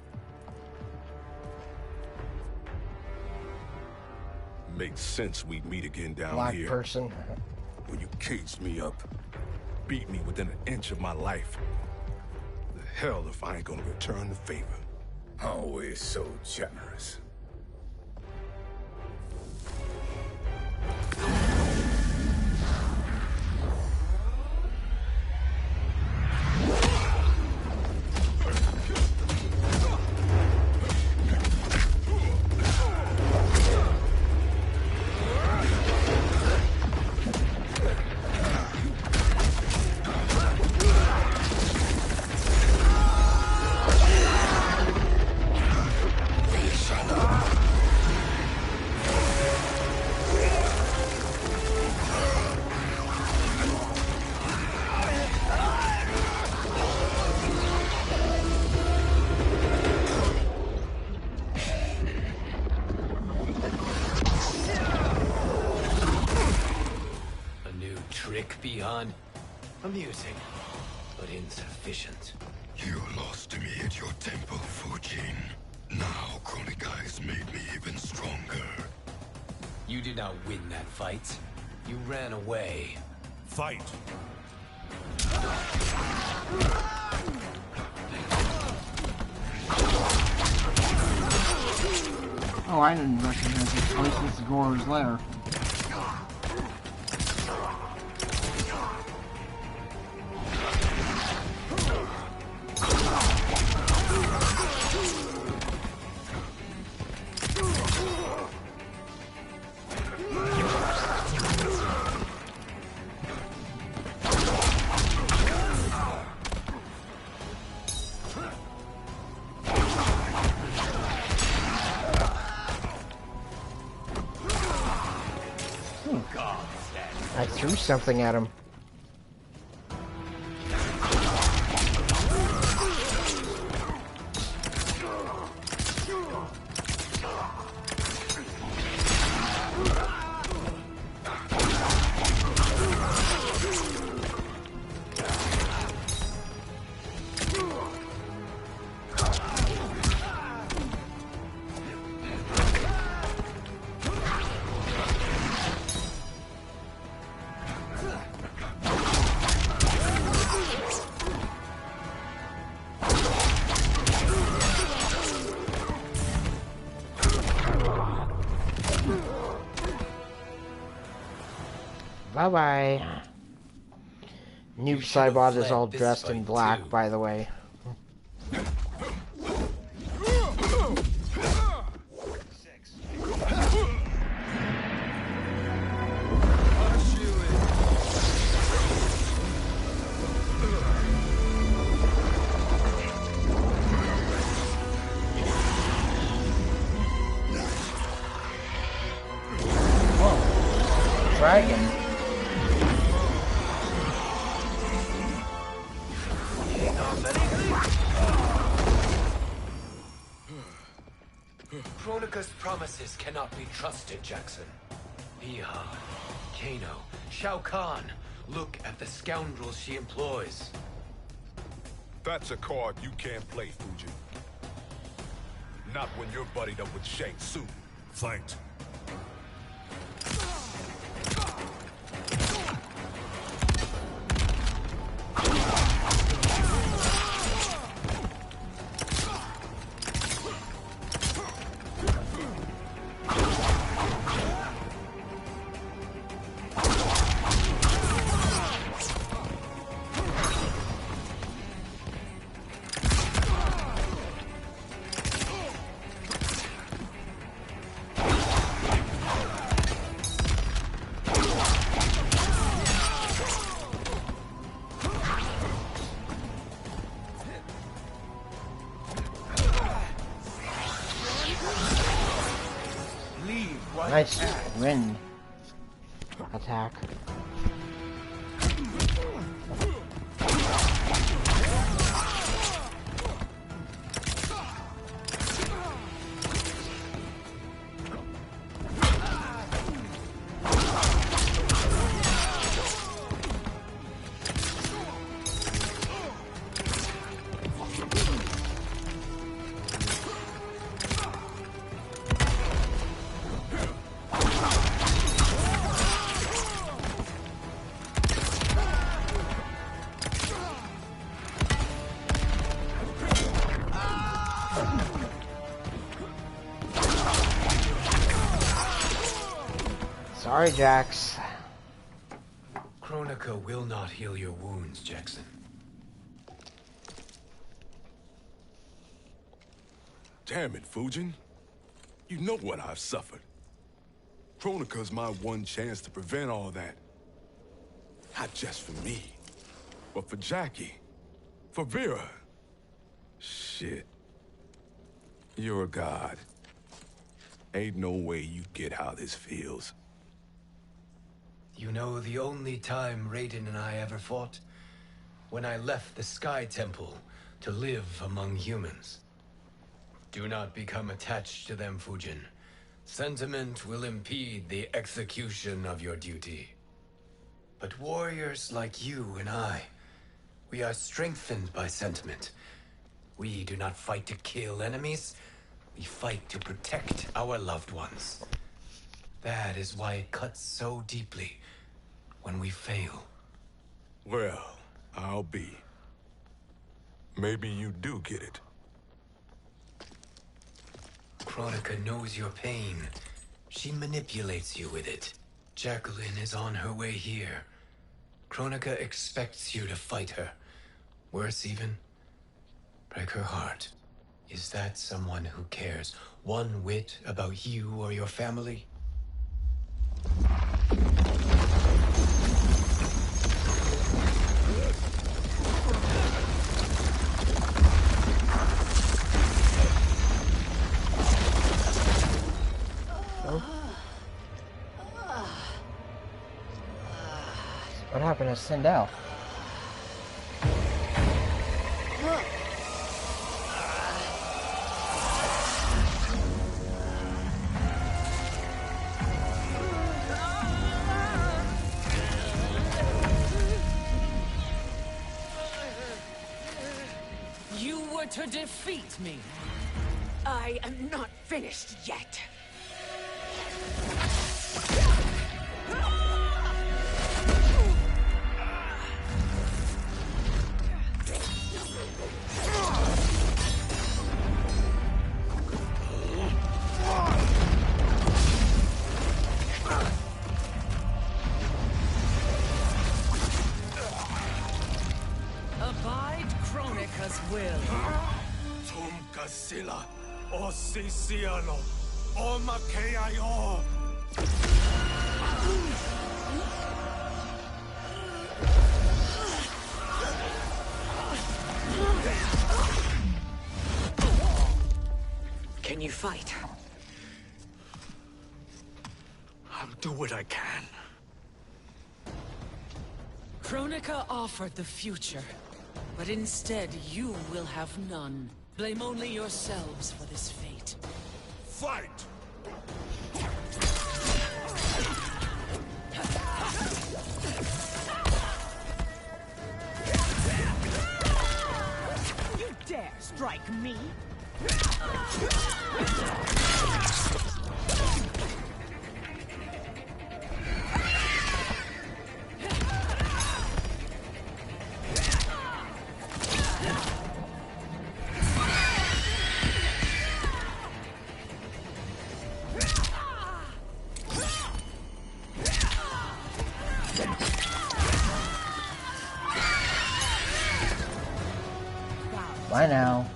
Makes sense we'd meet again down Black here. person. When you caged me up, beat me within an inch of my life. The hell if I ain't gonna return the favor. Always so generous. Beyond amusing, but insufficient. You lost to me at your temple, Fujin. Now Kronika has made me even stronger. You did not win that fight. You ran away. Fight! Oh, I didn't recognize this place as Gore's lair. I threw something at him. Bye-bye. Noob Cybot is all dressed in black, by the way. Whoa. Dragon. Kronika's promises cannot be trusted, Jackson. Biha, Kano, Shao Kahn. Look at the scoundrels she employs. That's a card you can't play, Fujin. Not when you're buddied up with Shang Tsung. Fight. Nice wind attack. Sorry, Jax. Kronika will not heal your wounds, Jackson. Damn it, Fujin. You know what I've suffered. Kronika's my one chance to prevent all that. Not just for me, but for Jackie, for Vera. Shit. You're a god. Ain't no way you get how this feels. You know the only time Raiden and I ever fought? When I left the Sky Temple to live among humans. Do not become attached to them, Fujin. Sentiment will impede the execution of your duty. But warriors like you and I, we are strengthened by sentiment. We do not fight to kill enemies. We fight to protect our loved ones. That is why it cuts so deeply when we fail. Well, I'll be. Maybe you do get it. Kronika knows your pain. She manipulates you with it. Jacqueline is on her way here. Kronika expects you to fight her. Worse even, break her heart. Is that someone who cares one whit about you or your family? What happened to Sindel? You were to defeat me. I am not finished yet. Abide Kronika's will. Tum Kasila, O Sisiano, O Makeayo. Can you fight? I'll do what I can. Kronika offered the future, but instead you will have none. Blame only yourselves for this fate. Fight! You dare strike me? Bye now.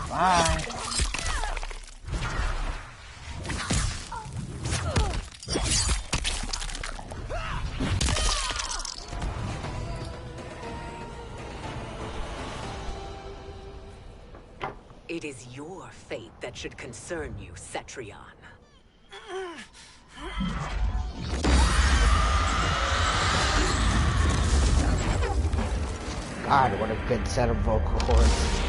Bye. It is your fate that should concern you, Cetrion. God, what a good set of vocal cords.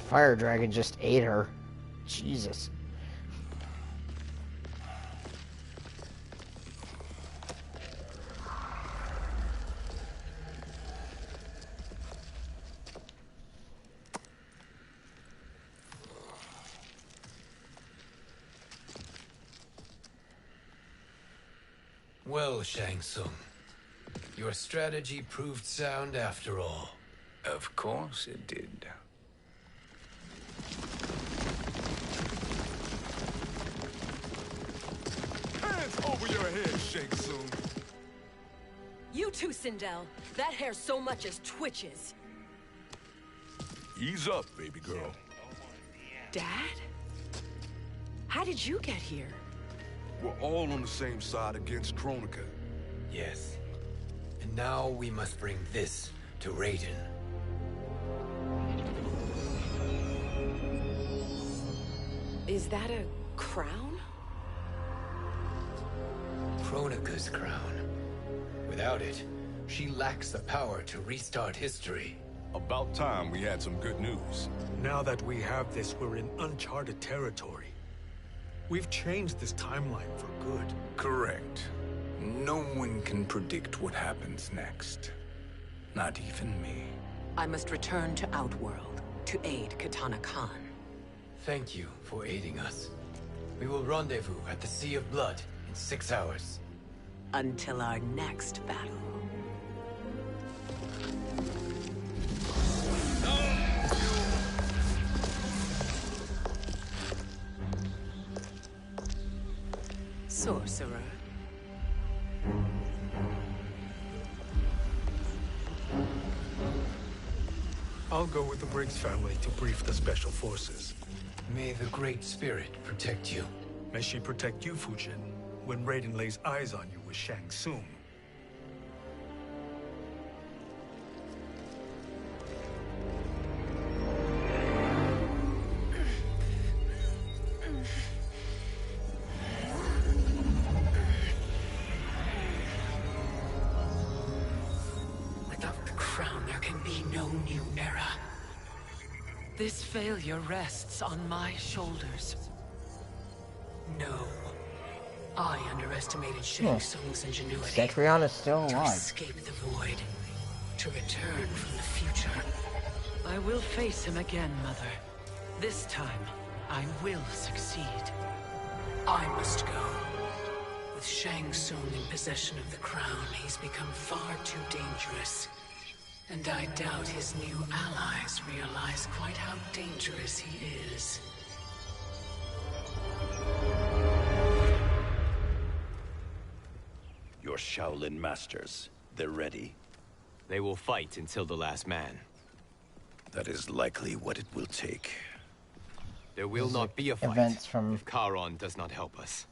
Fire Dragon just ate her. Jesus. Well, Shang Tsung, your strategy proved sound after all. Of course it did. Hands over your head, Shang Tsung. You too, Sindel. That hair so much as twitches. Ease up, baby girl. Dad? How did you get here? We're all on the same side against Kronika. Yes. And now we must bring this to Raiden. Is that a crown? Kronika's crown. Without it, she lacks the power to restart history. About time we had some good news. Now that we have this, we're in uncharted territory. We've changed this timeline for good. Correct. No one can predict what happens next. Not even me. I must return to Outworld to aid Katana Khan. Thank you for aiding us. We will rendezvous at the Sea of Blood in 6 hours. Until our next battle. Sorcerer. I'll go with the Briggs family to brief the Special Forces. May the Great Spirit protect you. May she protect you, Fujin, when Raiden lays eyes on you with Shang Tsung. Without the crown, there can be no new era. This failure rests on my shoulders. No. I underestimated Shang Tsung's ingenuity. Cetrion is still to alive. escape the void. To return from the future. I will face him again, Mother. This time, I will succeed. I must go. With Shang Tsung in possession of the crown, he's become far too dangerous. And I doubt his new allies realize quite how dangerous he is. Your Shaolin masters, they're ready. They will fight until the last man. That is likely what it will take. There will not be a fight if Charon does not help us.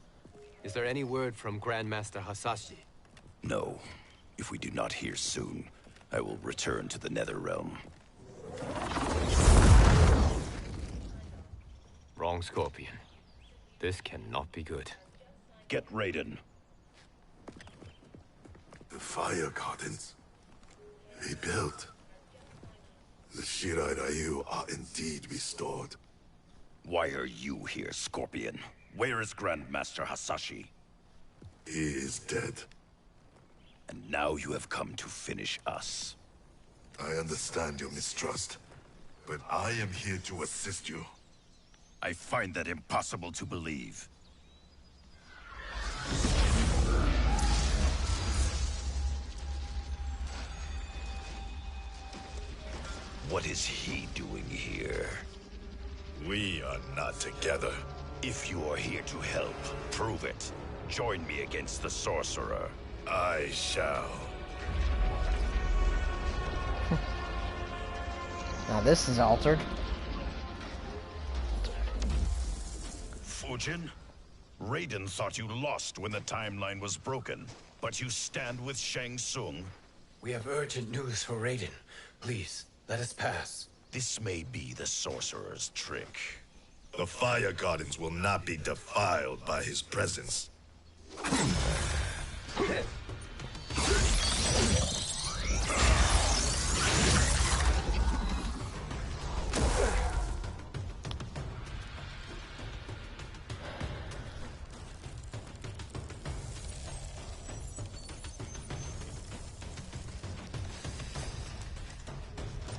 Is there any word from Grandmaster Hasashi? No. If we do not hear soon, I will return to the Netherrealm. Wrong, Scorpion. This cannot be good. Get Raiden. The fire gardens rebuilt. The Shirai Ryu are indeed restored. Why are you here, Scorpion? Where is Grandmaster Hasashi? He is dead. And now you have come to finish us. I understand your mistrust, but I am here to assist you. I find that impossible to believe. What is he doing here? We are not together. If you are here to help, prove it. Join me against the sorcerer. I shall. Now this is altered. Fujin, Raiden thought you lost when the timeline was broken, but you stand with Shang Tsung. We have urgent news for Raiden. Please, let us pass. This may be the sorcerer's trick. The Fire Gardens will not be defiled by his presence.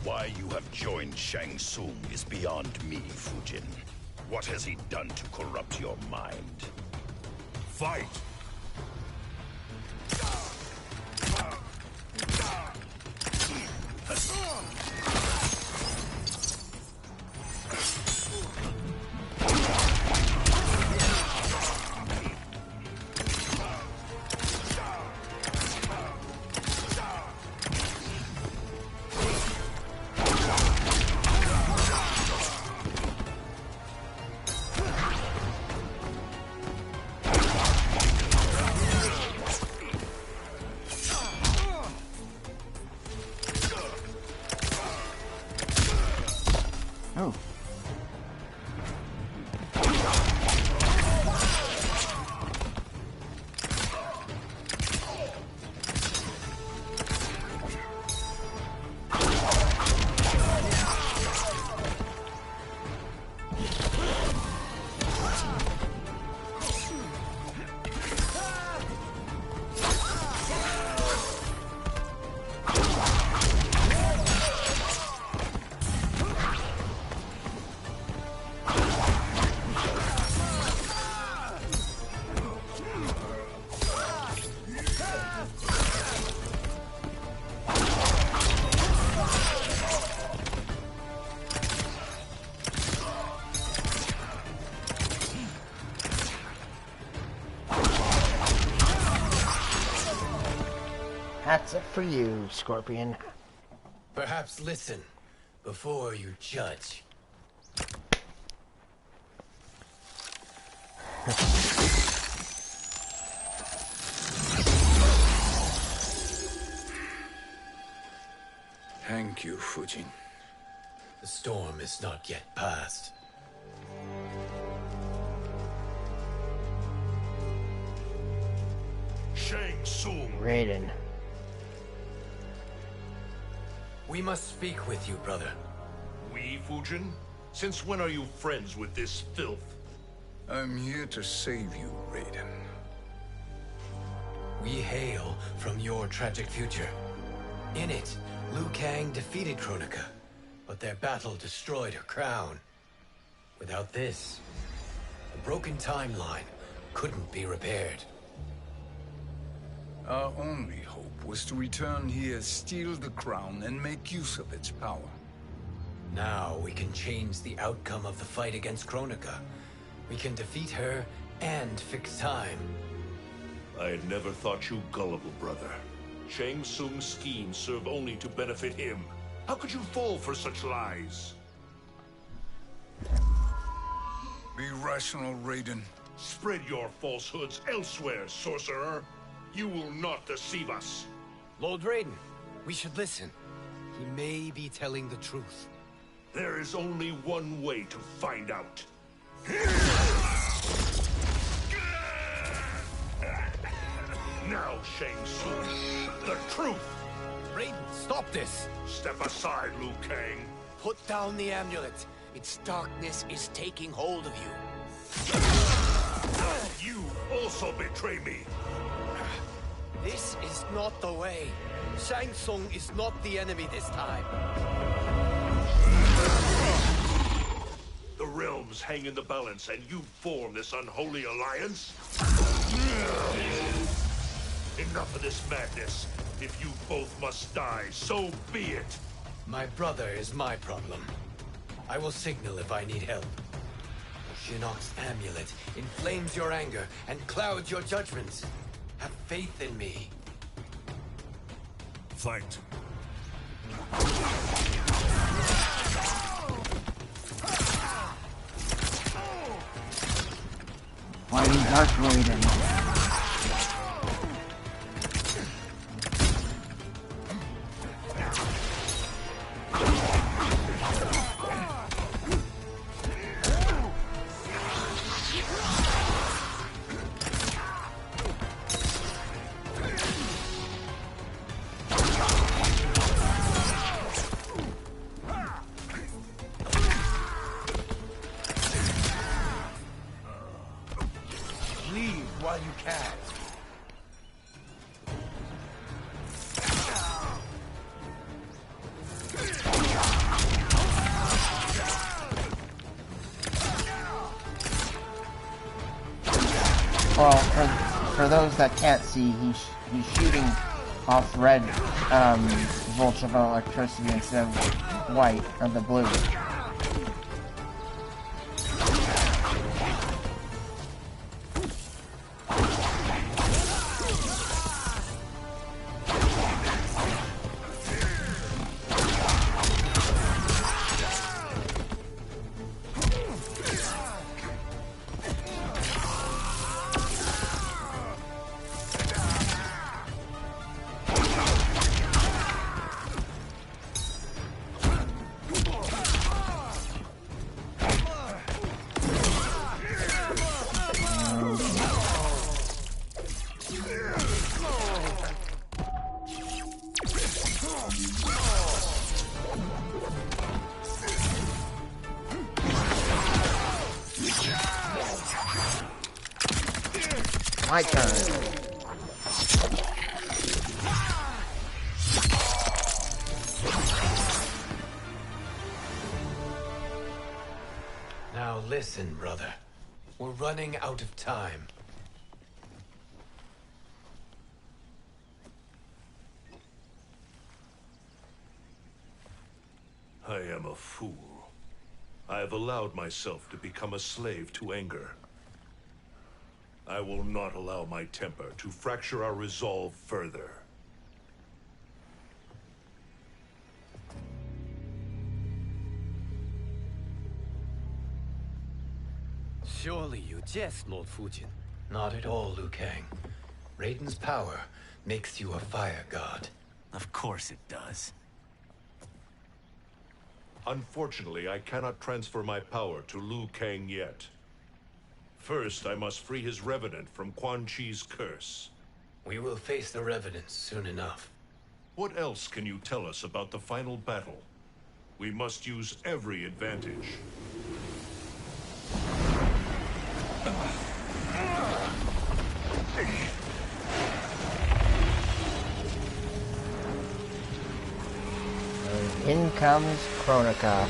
Why you have joined Shang Tsung is beyond me, Fujin. What has he done to corrupt your mind? Fight! Oh. That's it for you, Scorpion. Perhaps listen before you judge. Thank you, Fujin. The storm is not yet past. Shang Tsung. Raiden. We must speak with you, brother. We, Fujin? Since when are you friends with this filth? I'm here to save you, Raiden. We hail from your tragic future. In it, Liu Kang defeated Kronika, but their battle destroyed her crown. Without this, the broken timeline couldn't be repaired. Our only hope was to return here, steal the crown, and make use of its power. Now we can change the outcome of the fight against Kronika. We can defeat her and fix time. I had never thought you gullible, brother. Shang Tsung's schemes serve only to benefit him. How could you fall for such lies? Be rational, Raiden. Spread your falsehoods elsewhere, sorcerer. You will not deceive us. Lord Raiden, we should listen. He may be telling the truth. There is only one way to find out. Now, Shang Tsung, the truth! Raiden, stop this! Step aside, Liu Kang. Put down the amulet. Its darkness is taking hold of you. You also betray me. This is not the way. Shang Tsung is not the enemy this time. The realms hang in the balance, and you form this unholy alliance? Enough of this madness. If you both must die, so be it. My brother is my problem. I will signal if I need help. Shinnok's amulet inflames your anger and clouds your judgments. Have faith in me. Fight. Mighty Dark Raiden. Leave while you can. Well, for those that can't see, he's shooting off red volts of electricity instead of white or the blue. My turn. Now listen, brother. We're running out of time. I am a fool. I have allowed myself to become a slave to anger. I will not allow my temper to fracture our resolve further. Surely you jest, Lord Fujin. Not at all, Liu Kang. Raiden's power makes you a fire god. Of course it does. Unfortunately, I cannot transfer my power to Liu Kang yet. First, I must free his revenant from Quan Chi's curse. We will face the revenants soon enough. What else can you tell us about the final battle? We must use every advantage. In comes Kronika.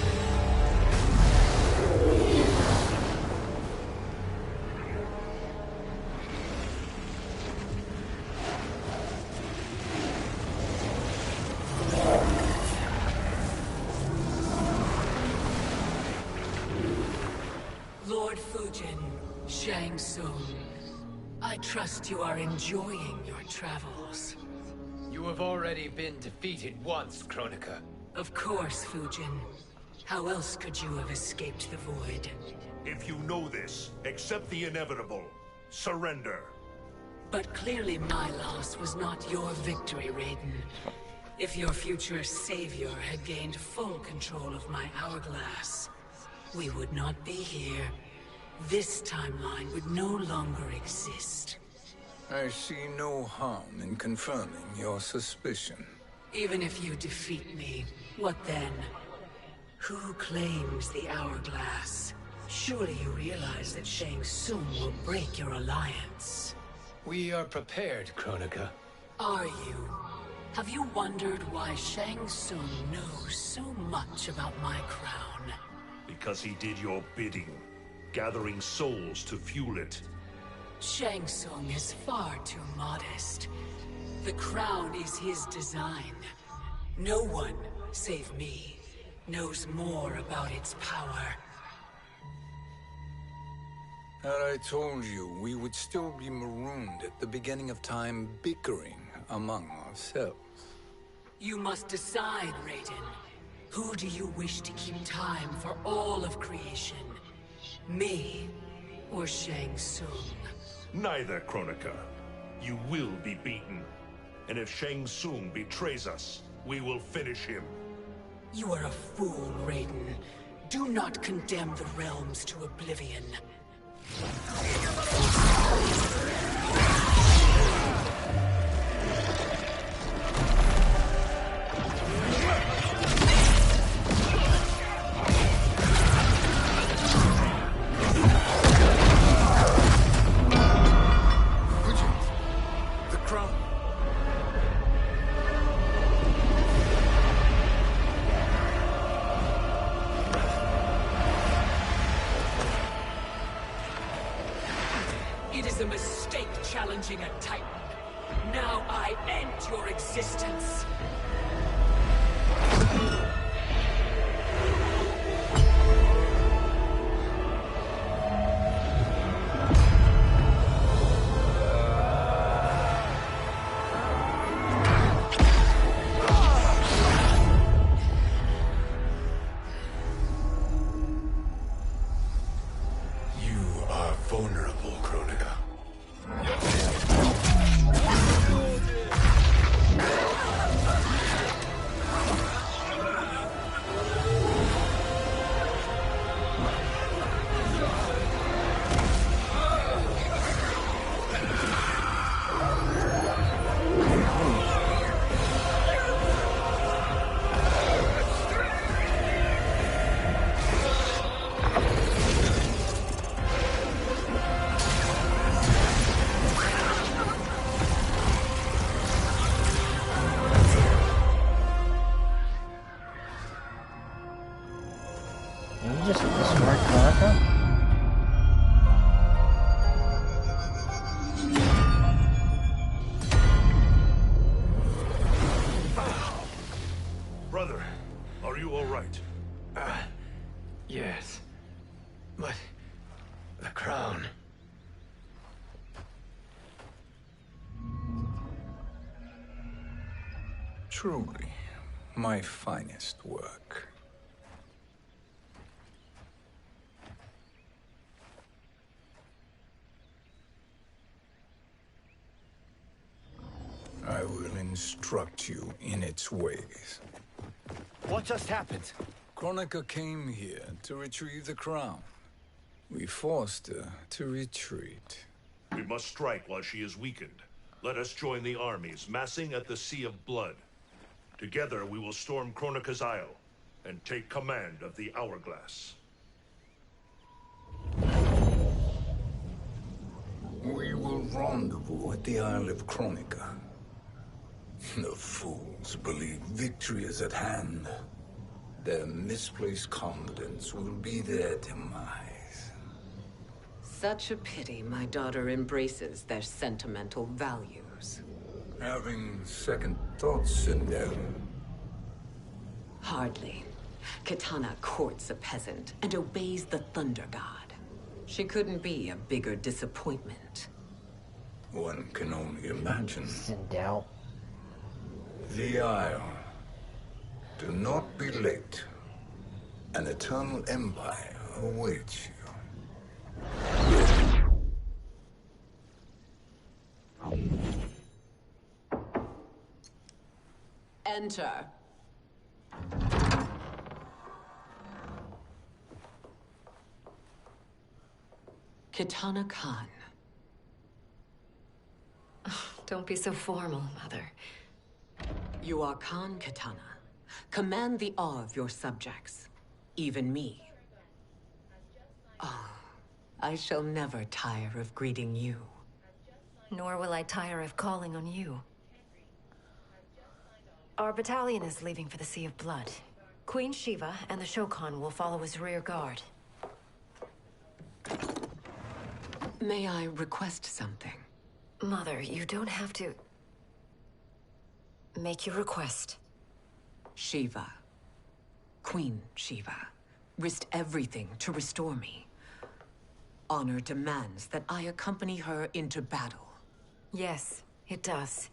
Lord Fujin, Shang Tsung, I trust you are enjoying your travels. You have already been defeated once, Kronika. Of course, Fujin. How else could you have escaped the void? If you know this, accept the inevitable. Surrender. But clearly my loss was not your victory, Raiden. If your future savior had gained full control of my hourglass, we would not be here. This timeline would no longer exist. I see no harm in confirming your suspicion. Even if you defeat me, what then? Who claims the hourglass? Surely you realize that Shang Tsung will break your alliance. We are prepared, Kronika. Are you? Have you wondered why Shang Tsung knows so much about my crown? Because he did your bidding, gathering souls to fuel it. Shang Tsung is far too modest. The crown is his design. No one save me, knows more about its power. Had I told you, we would still be marooned at the beginning of time, bickering among ourselves. You must decide, Raiden. Who do you wish to keep time for all of creation? Me or Shang Tsung? Neither, Kronika. You will be beaten. And if Shang Tsung betrays us, we will finish him. You are a fool, Raiden. Do not condemn the realms to oblivion. The crown. It is a mistake challenging a Titan. Now I end your existence. You are vulnerable, Kronika. Did you just destroy Kronika? Brother, are you all right? Yes. But the crown. Truly, my finest work. I will instruct you in its ways. What just happened? Kronika came here to retrieve the crown. We forced her to retreat. We must strike while she is weakened. Let us join the armies, massing at the Sea of Blood. Together we will storm Kronika's Isle and take command of the Hourglass. We will rendezvous at the Isle of Kronika. The fools believe victory is at hand. Their misplaced confidence will be their demise. Such a pity my daughter embraces their sentimental values. Having second thoughts in them. Hardly. Kitana courts a peasant and obeys the Thunder God. She couldn't be a bigger disappointment. One can only imagine. Sindel. The Isle. Do not be late. An eternal empire awaits you. Enter. Kitana Khan. Don't be so formal, Mother. You are Khan Kitana. Command the awe of your subjects. Even me. Oh, I shall never tire of greeting you. Nor will I tire of calling on you. Our battalion is leaving for the Sea of Blood. Queen Shiva and the Shokan will follow as rear guard. May I request something? Mother, you don't have to... Make your request. Shiva, queen, Shiva. Risked everything to restore me. Honor demands that I accompany her into battle. Yes, it does.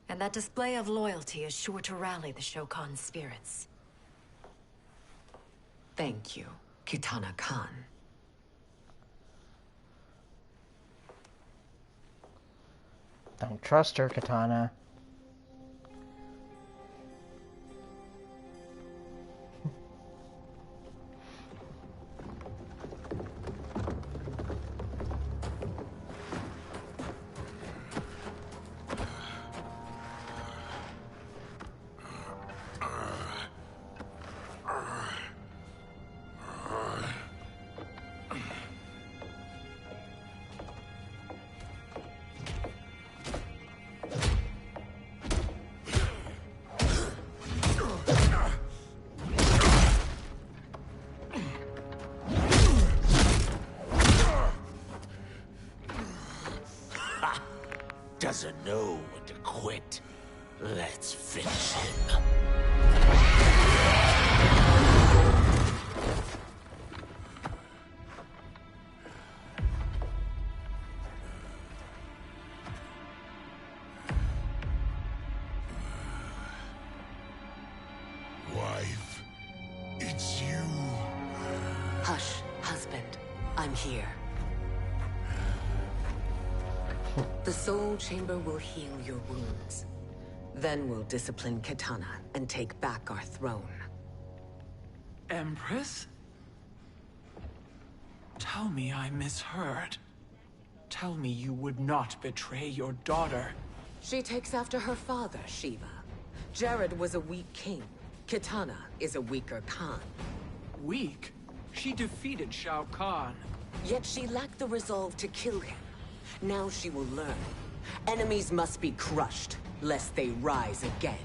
And that display of loyalty is sure to rally the Shokan's spirits. Thank you, Kitana Khan. Don't trust her, Kitana. Doesn't know when to quit. Let's finish him. Wife, it's you. Hush, husband. I'm here. The Soul Chamber will heal your wounds. Then we'll discipline Kitana and take back our throne. Empress? Tell me I misheard. Tell me you would not betray your daughter. She takes after her father, Shiva. Jared was a weak king. Kitana is a weaker Khan. Weak? She defeated Shao Kahn. Yet she lacked the resolve to kill him. Now she will learn. Enemies must be crushed, lest they rise again.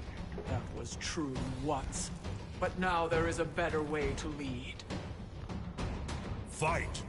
That was true once. But now there is a better way to lead. Fight!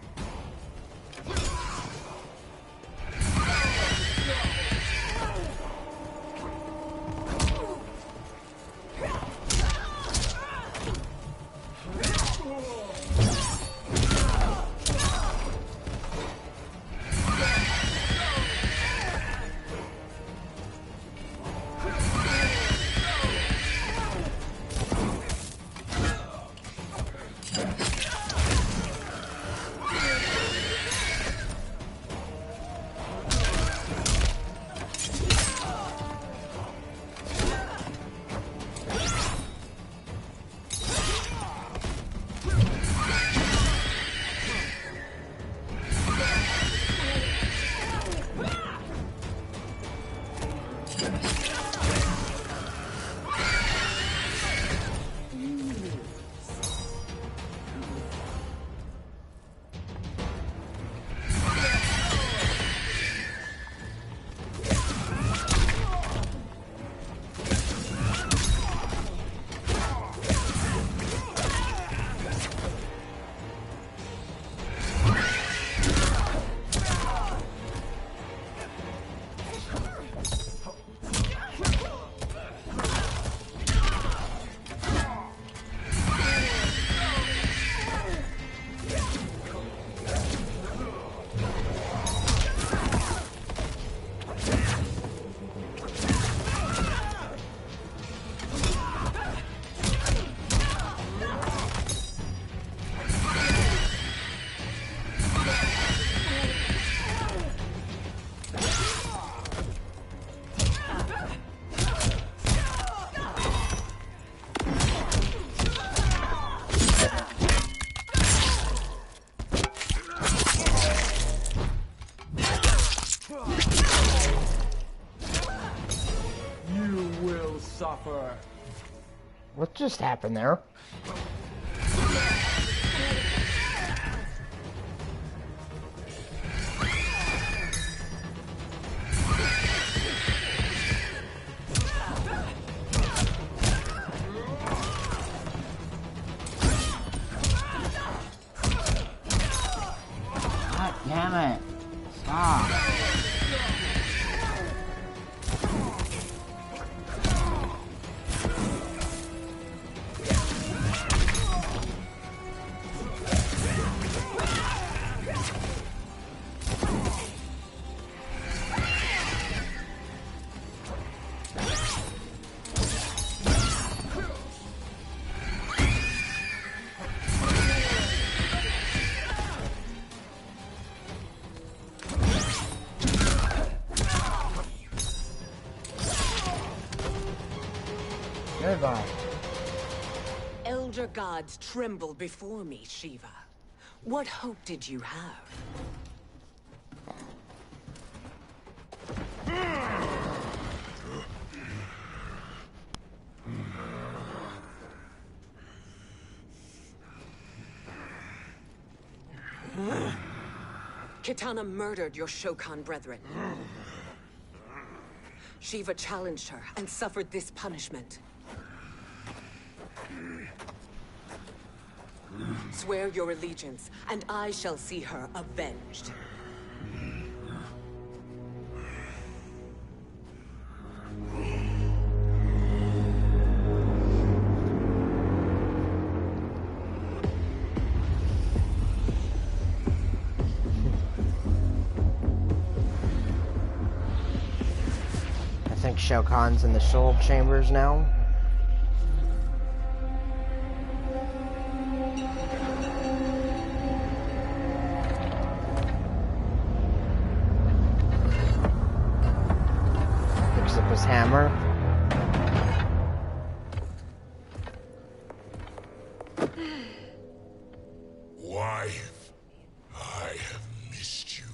What just happened there? God damn it. Stop. Goodbye. Elder gods tremble before me, Shiva. What hope did you have? Kitana murdered your Shokan brethren. Shiva challenged her and suffered this punishment. Swear your allegiance, and I shall see her avenged. I think Shao Kahn's in the soul chambers now. Picks up his hammer. Wife, I have missed you.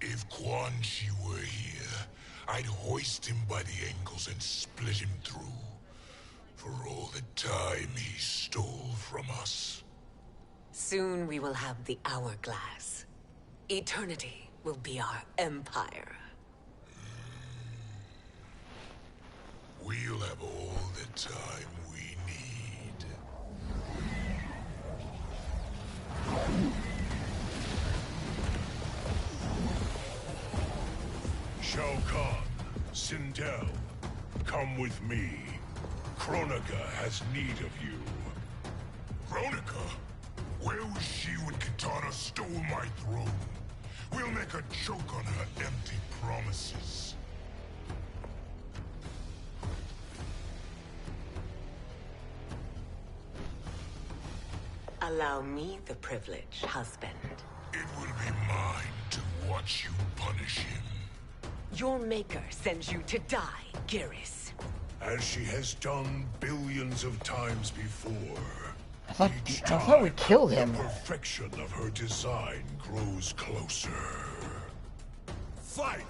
If Quan Chi were here, I'd hoist him by the ankles and split him through. For all the time he stole from us. Soon we will have the hourglass. Eternity will be our empire. We'll have all the time we need. Shao Kahn, Sindel, come with me. Kronika has need of you. Kronika? Where was she when Kitana stole my throne? We'll make a joke on her empty promises. Allow me the privilege, husband. It will be mine to watch you punish him. Your maker sends you to die, Geras. As she has done billions of times before. I thought we killed him. The perfection of her design grows closer. Fight!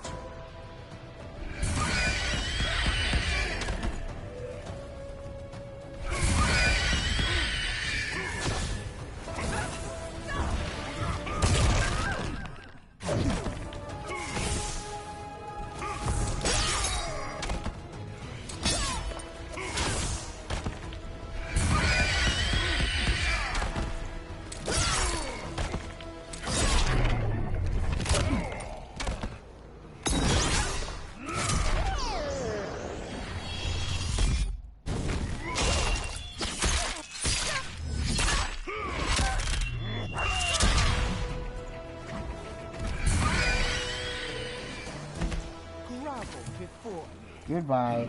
Goodbye.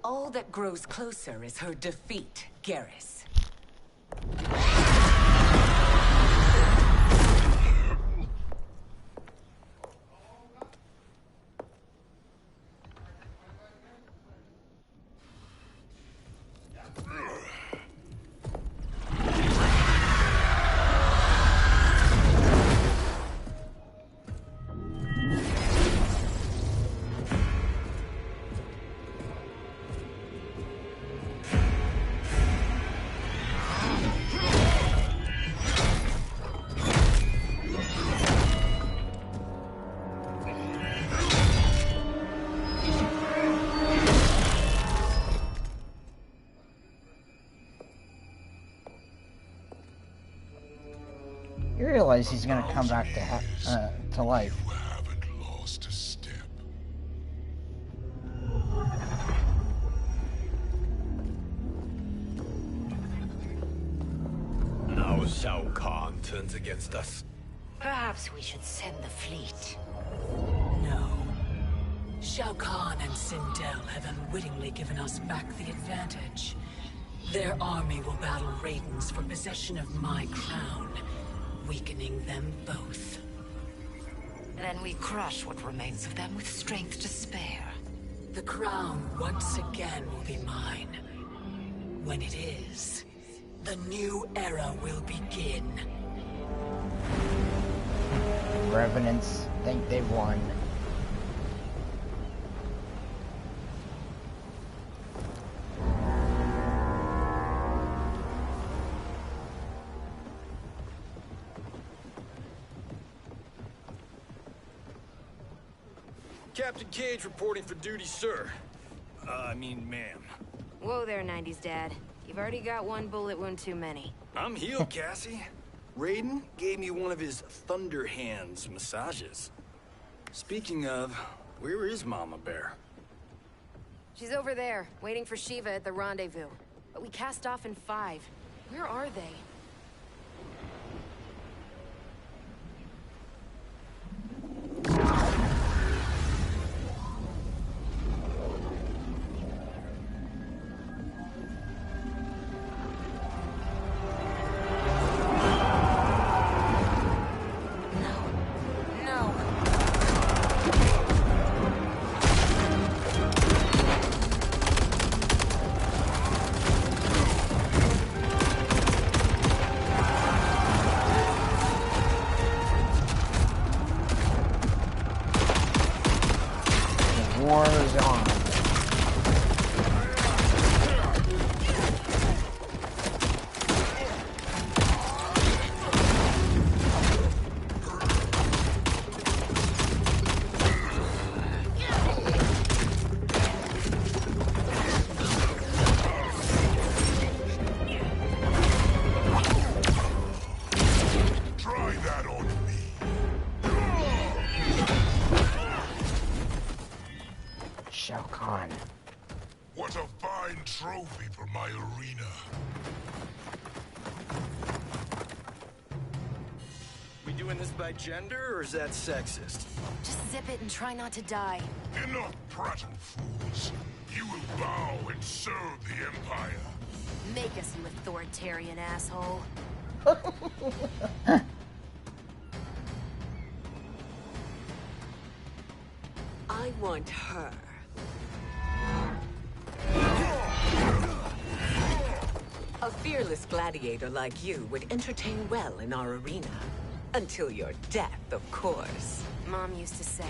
All that grows closer is her defeat, Geras. You realize he's gonna come back to life. You haven't lost a step. Suppose Shao Kahn turns against us? Perhaps we should send the fleet. No. Shao Kahn and Sindel have unwittingly given us back the advantage. Their army will battle Raidens for possession of my crown, weakening them both. Then we crush what remains of them with strength to spare. The crown once again will be mine. When it is, the new era will begin. Revenants think they've won. Captain Cage reporting for duty, sir. I mean, ma'am. Whoa there, 90s dad. You've already got one bullet wound too many. I'm healed, Cassie. Raiden gave me one of his Thunder Hands massages. Speaking of, where is Mama Bear? She's over there, waiting for Shiva at the rendezvous. But we cast off in 5. Where are they? War is on. Try that on me. Shao Kahn. What a fine trophy for my arena. We doing this by gender, or is that sexist? Just zip it and try not to die. Enough prattle, fools. You will bow and serve the Empire. Make us, you authoritarian asshole. I want her. A fearless gladiator like you would entertain well in our arena. Until your death, of course. Mom used to say,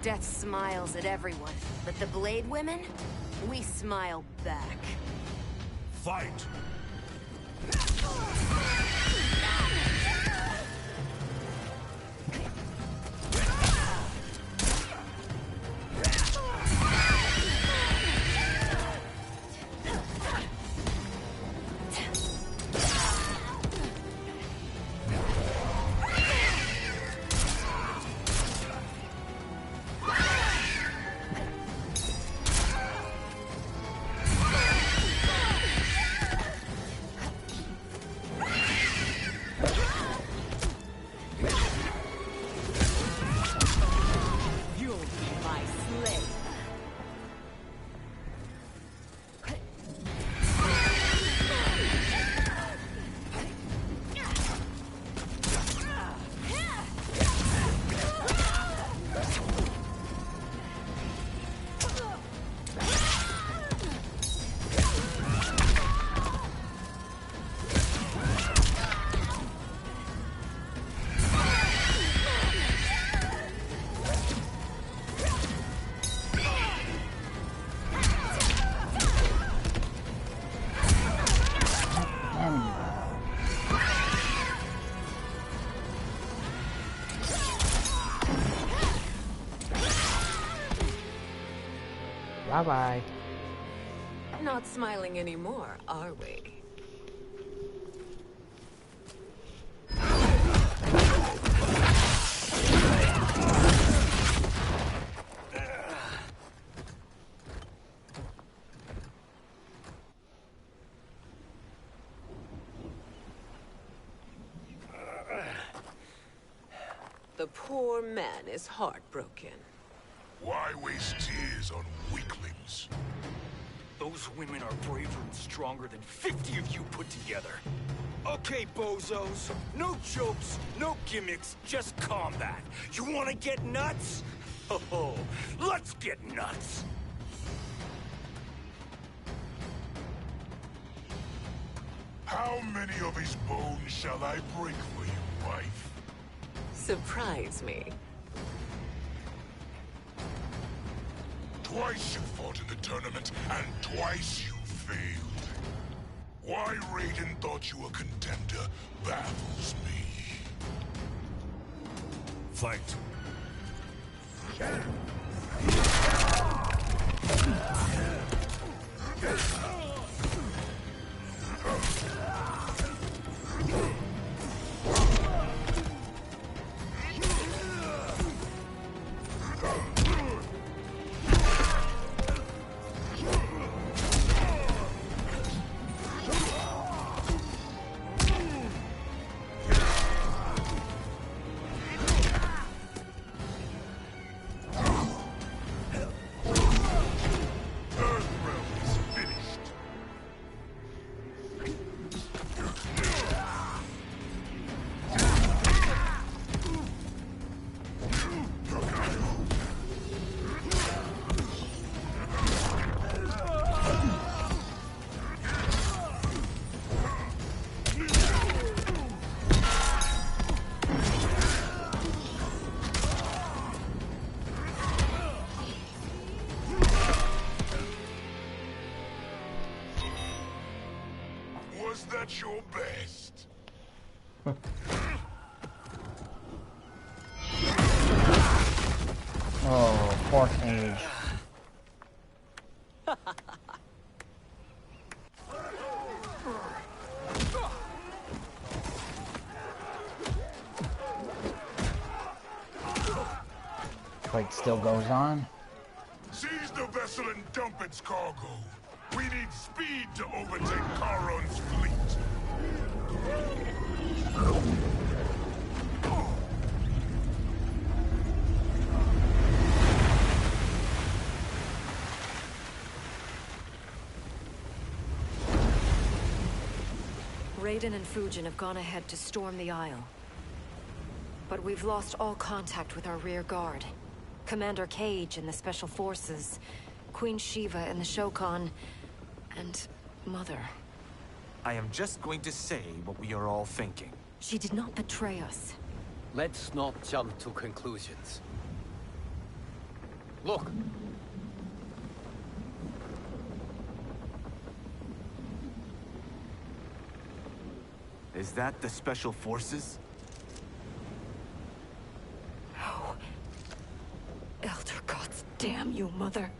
death smiles at everyone, but the Blade women, we smile back. Fight! You'll be my slave. Bye-bye. Not smiling anymore, are we? The poor man is heartbroken. Why waste tears on weaklings? Those women are braver and stronger than 50 of you put together. Okay, bozos. No jokes, no gimmicks, just combat. You wanna get nuts? Oh, let's get nuts! How many of his bones shall I break for you, wife? Surprise me. Twice you fought in the tournament, and twice you failed. Why Raiden thought you a contender baffles me. Fight. Was that your best? Oh, poor Cage. Fight still goes on. Seize the vessel and dump its cargo. We need speed to overtake Charon's fleet. Raiden and Fujin have gone ahead to storm the Isle. But we've lost all contact with our rear guard. Commander Cage and the Special Forces, Queen Shiva and the Shokan, and Mother. I am just going to say what we are all thinking. She did not betray us. Let's not jump to conclusions. Look! Is that the Special Forces? Oh. Elder gods damn you, Mother.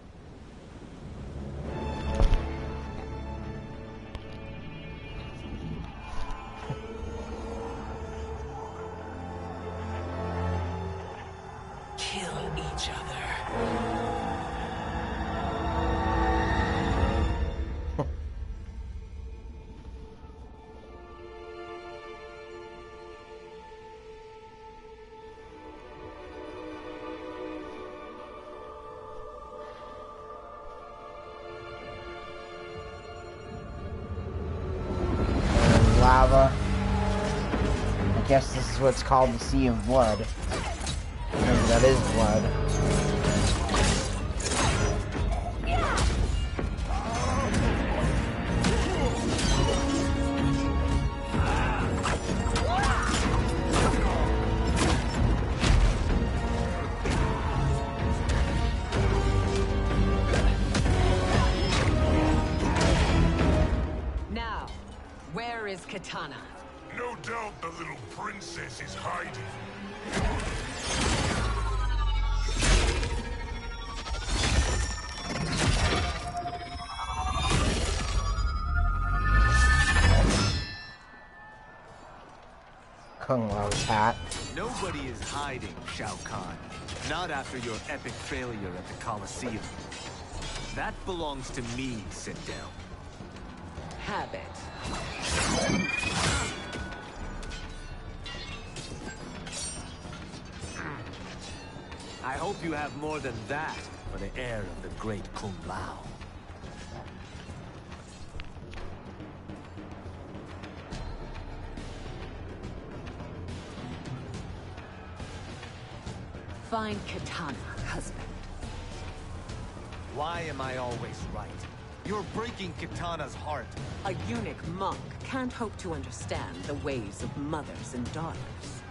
Kill each other. Lava. I guess this is what's called the Sea of Blood. Maybe that is blood. Now, where is Katana? No doubt the little princess is hiding. Kung Lao's hat. Nobody is hiding, Shao Kahn. Not after your epic failure at the Colosseum. That belongs to me, Sindel. Have it. I hope you have more than that for the heir of the great Kung Lao. Find Katana, husband. Why am I always right? You're breaking Katana's heart. A eunuch monk can't hope to understand the ways of mothers and daughters.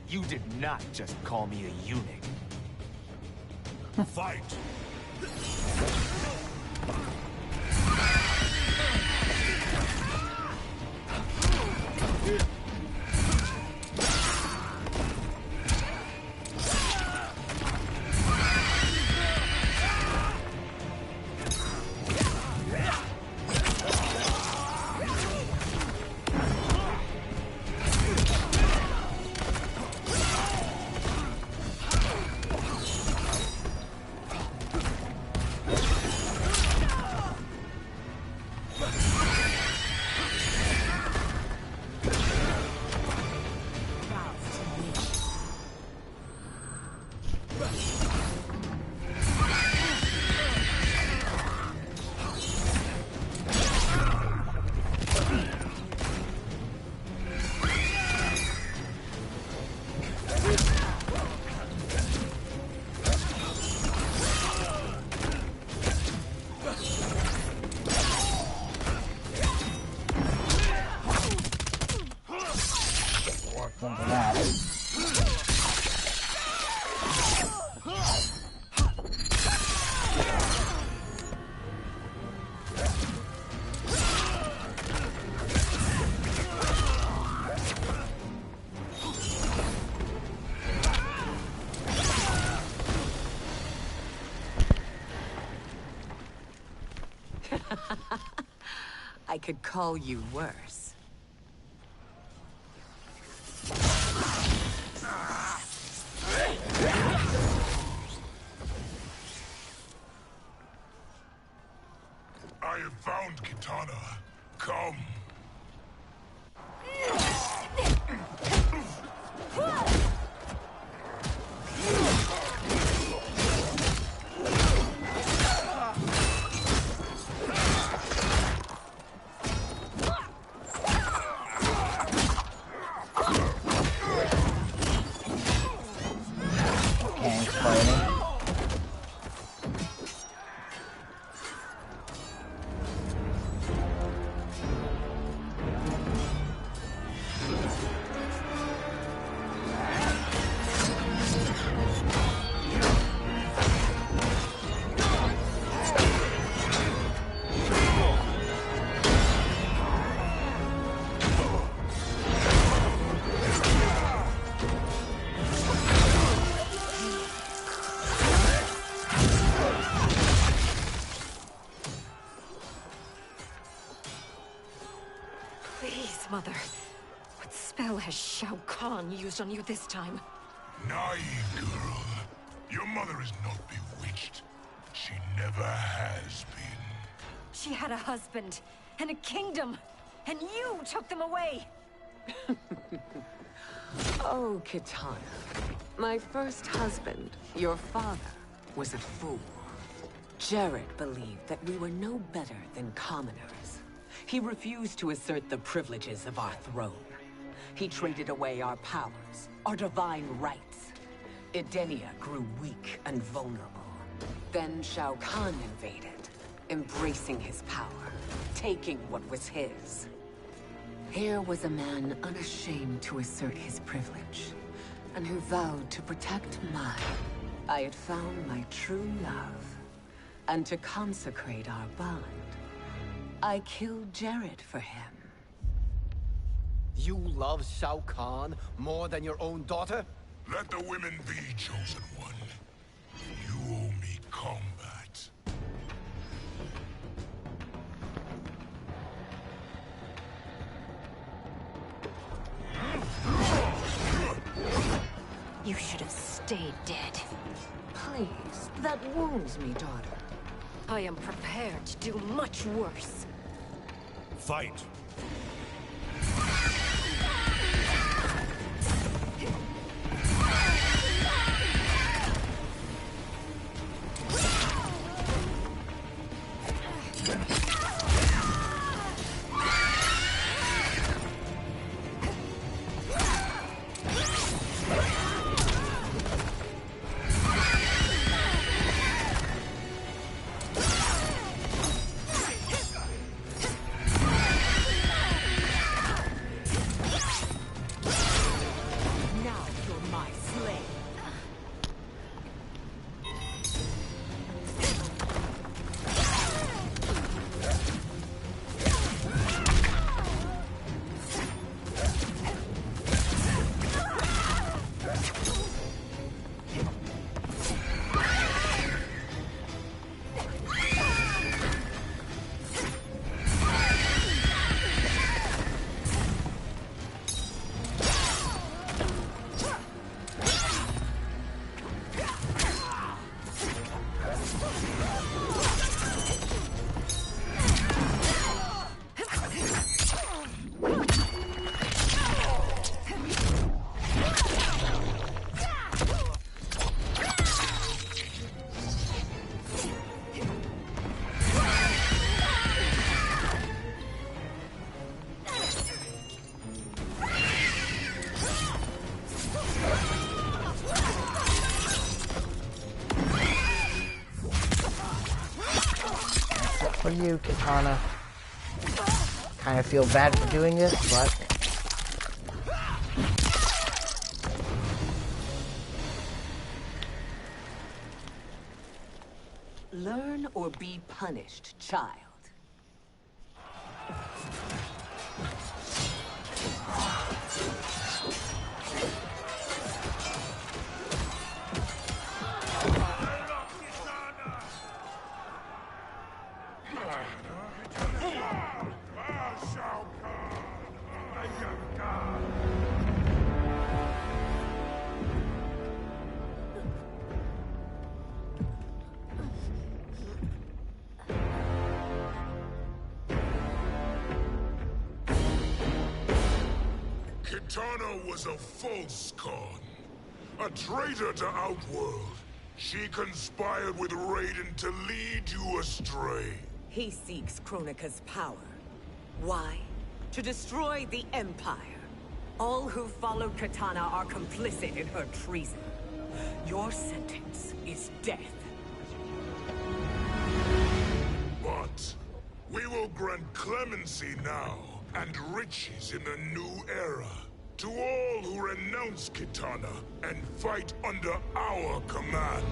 You did not just call me a eunuch. Fight! I could call you worse. I have found Katana. Come. Mother, what spell has Shao Kahn used on you this time? Naive girl. Your mother is not bewitched. She never has been. She had a husband and a kingdom, and you took them away! Oh, Katana. My first husband, your father, was a fool. Jared believed that we were no better than commoners. He refused to assert the privileges of our throne. He traded away our powers, our divine rights. Edenia grew weak and vulnerable. Then Shao Kahn invaded, embracing his power, taking what was his. Here was a man unashamed to assert his privilege, and who vowed to protect mine. I had found my true love, and to consecrate our bond, I killed Jared for him. You love Shao Kahn more than your own daughter? Let the women be, chosen one. You owe me combat. You should have stayed dead. Please, that wounds me, daughter. I am prepared to do much worse. Fight! For you, Katana. Kind of feel bad for doing this, but... Learn or be punished, child. Kitana was a false god, a traitor to Outworld. She conspired with Raiden to lead you astray. He seeks Kronika's power. Why? To destroy the Empire. All who follow Kitana are complicit in her treason. Your sentence is death. But we will grant clemency now and riches in the new era to all who renounce Kitana and fight under our command.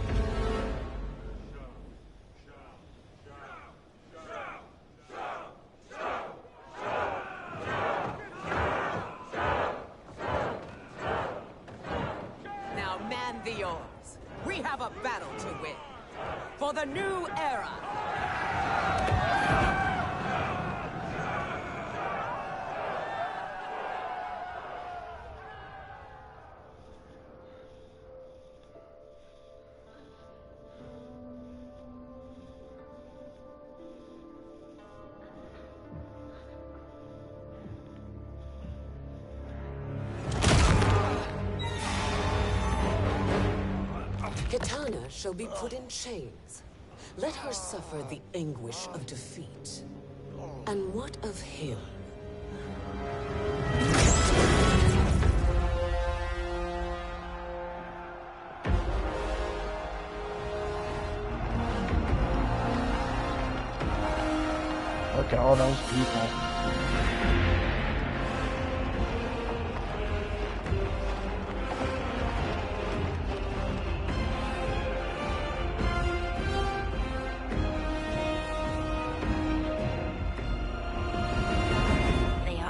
Now man the oars. We have a battle to win. For the new era. Kitana shall be put in chains. Let her suffer the anguish of defeat. And what of him? Look at all those people.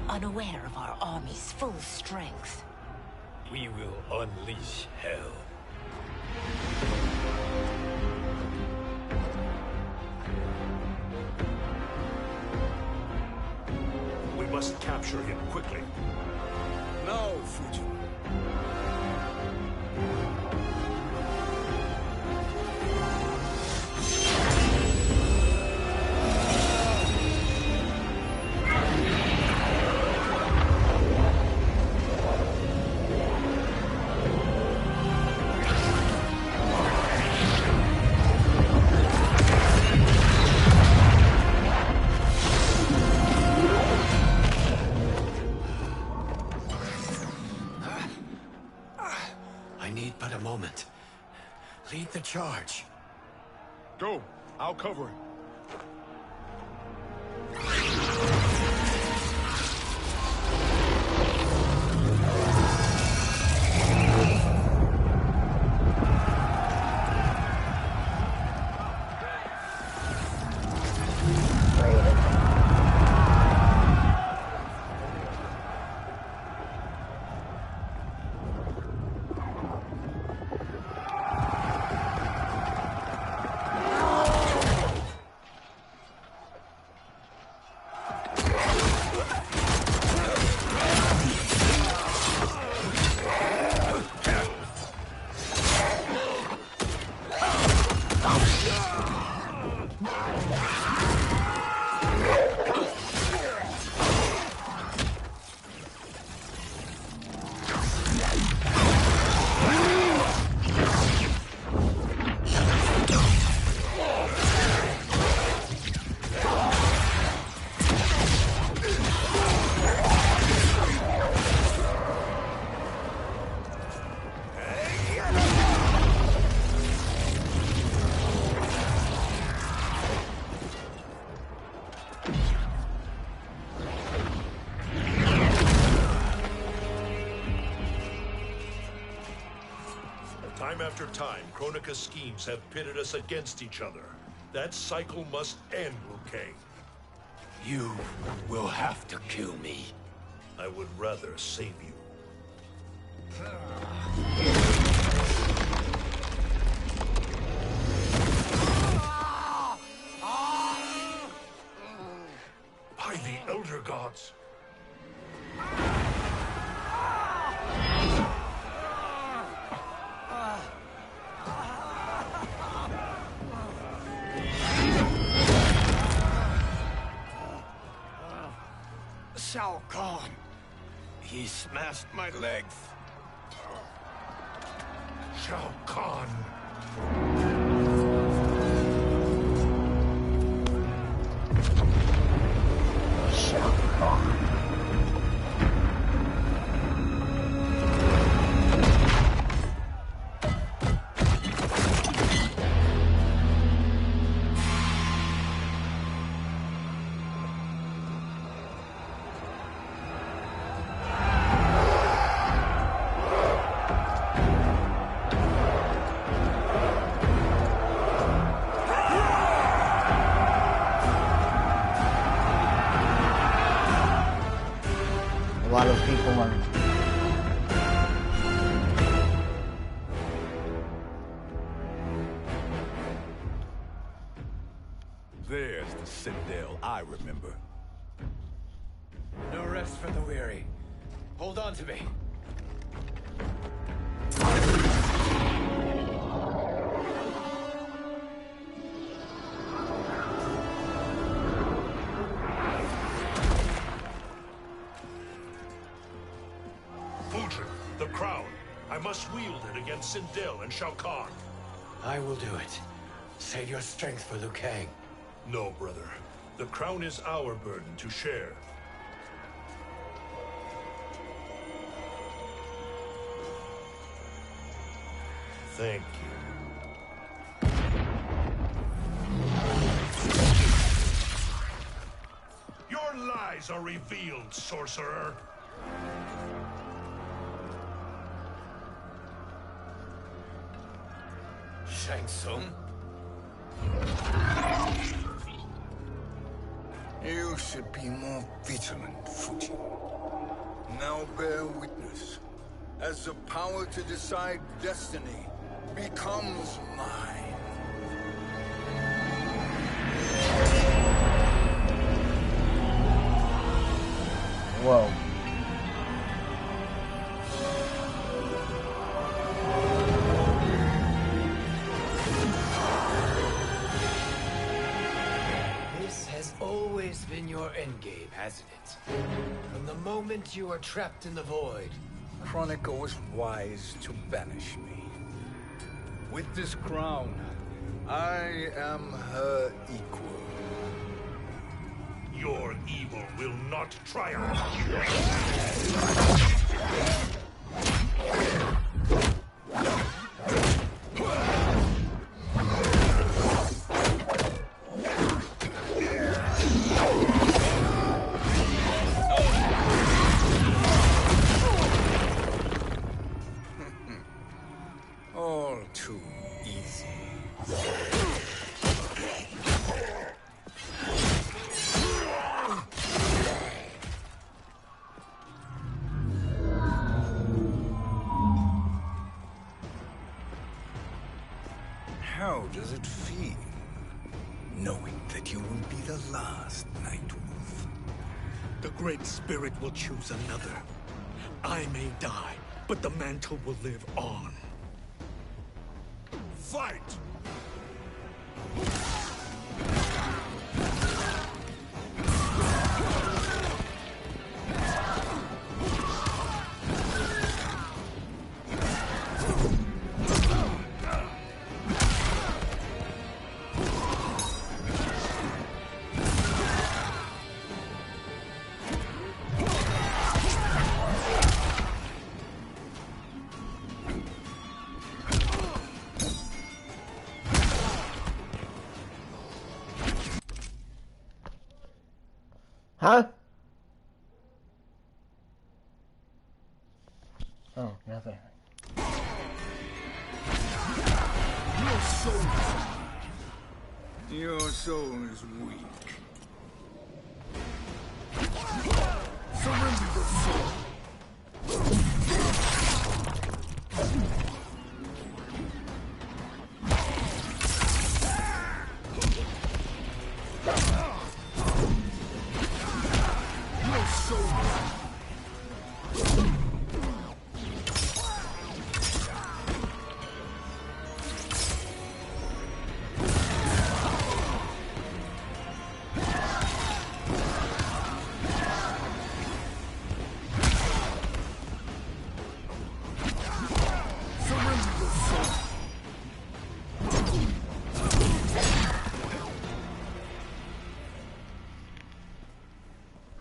Unaware of our army's full strength. We will unleash hell. We must capture him quickly. No, Fujin. Take the charge. Go. I'll cover it. Time after time, Kronika's schemes have pitted us against each other. That cycle must end, Liu Kang. You will have to kill me. I would rather save you. By the Elder Gods! Shao Kahn. He smashed my legs. Shao Kahn. Shao Kahn. A lot of people are. There's the Citadel I remember. No rest for the weary. Hold on to me. Fujin, the crown. I must wield it against Sindel and Shao Kahn. I will do it. Save your strength for Liu Kang. No, brother. The crown is our burden to share. Thank you. Your lies are revealed, sorcerer. Shang Tsung? You should be more vigilant, Fujin. Now bear witness. As the power to decide destiny becomes mine. Whoa. This has always been your endgame, hasn't it? From the moment you were trapped in the void. Kronika was wise to banish me. With this crown, I am her equal. Your evil will not triumph. does it feel, knowing that you will be the last Nightwolf? The Great Spirit will choose another. I may die, but the mantle will live on. Fight! Huh? Oh, nothing. Your soul is weak. Surrender your soul.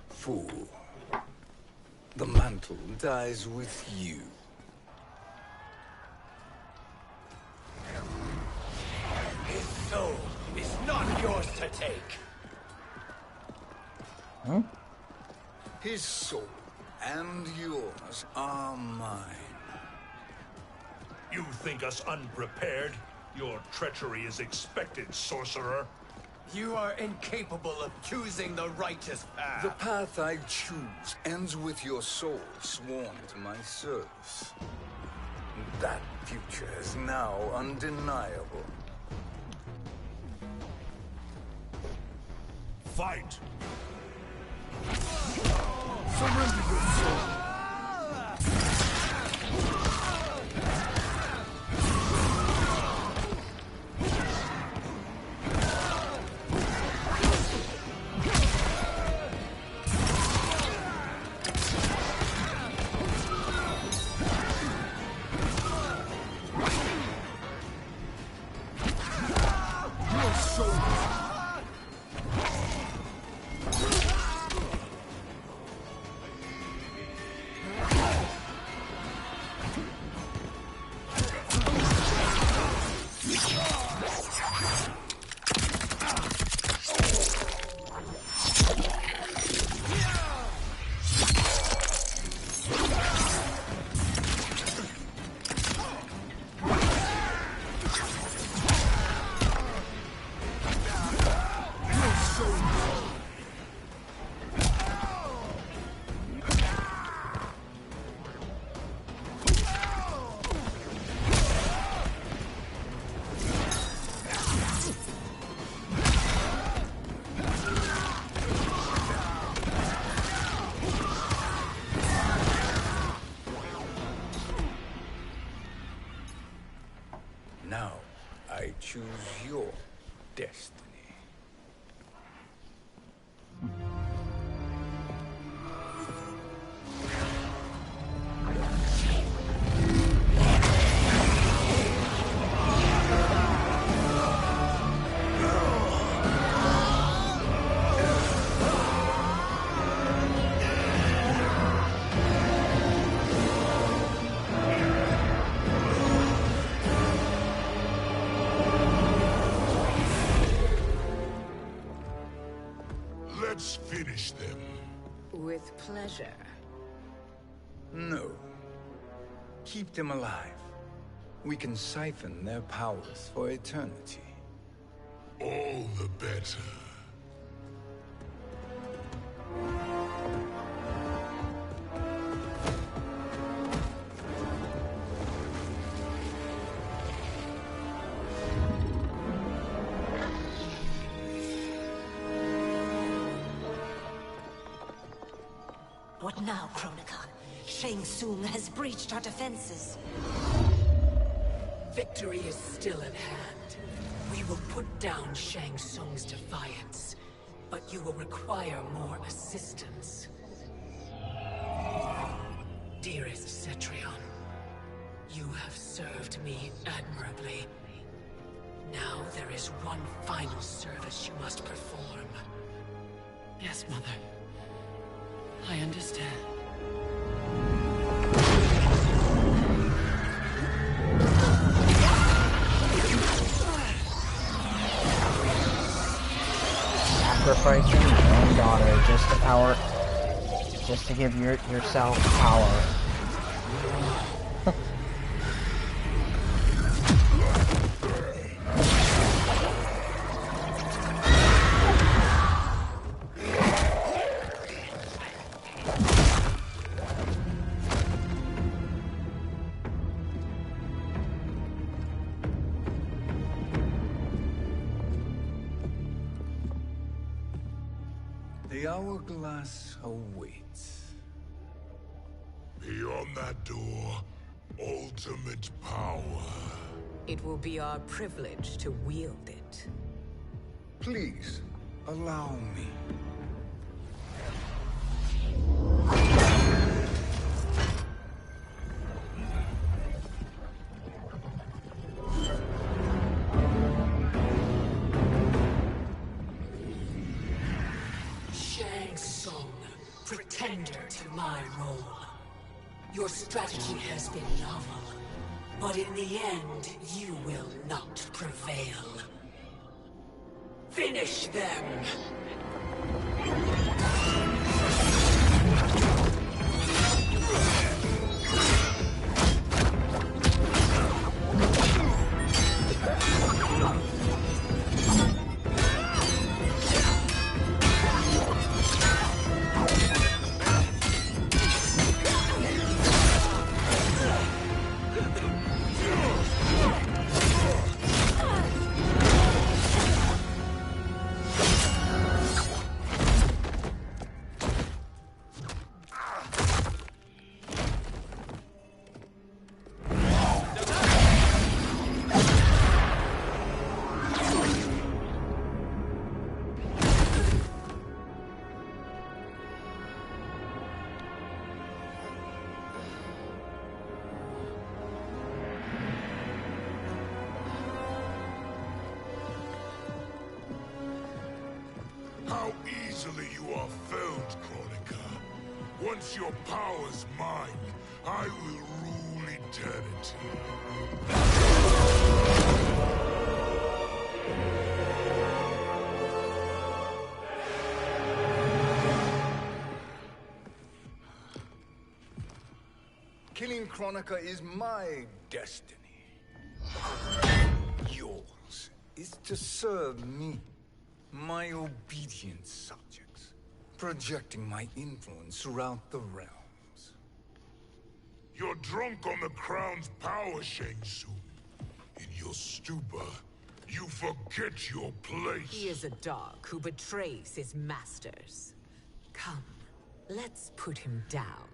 Fool. The mantle dies with you. His soul is not yours to take. Huh? His soul and yours are mine. You think us unprepared? Your treachery is expected, sorcerer. You are incapable of choosing the righteous path. The path I choose ends with your soul sworn to my service. That future is now undeniable. Fight! Surrender your soul. Now, I choose your destiny. Let's finish them. With pleasure. No. Keep them alive. We can siphon their powers for eternity. All the better. What now, Kronika? Shang Tsung has breached our defenses. Victory is still at hand. We will put down Shang Tsung's defiance, but you will require more assistance. Dearest Cetrion, you have served me admirably. Now there is one final service you must perform. Yes, Mother. I understand. Sacrificing your own daughter just to give yourself power. The hourglass awaits. Beyond that door, ultimate power. It will be our privilege to wield it. Please, allow me. Shang Tsung, pretender to my role. Your strategy has been novel, but in the end, you will not prevail. Finish them! How easily you are felled, Kronika. Once your power's mine, I will rule eternity. Killing Kronika is my destiny. Yours is to serve me, my obedient subjects, projecting my influence throughout the realms. You're drunk on the crown's power, Shang Tsung. In your stupor, you forget your place. He is a dog who betrays his masters. Come, let's put him down.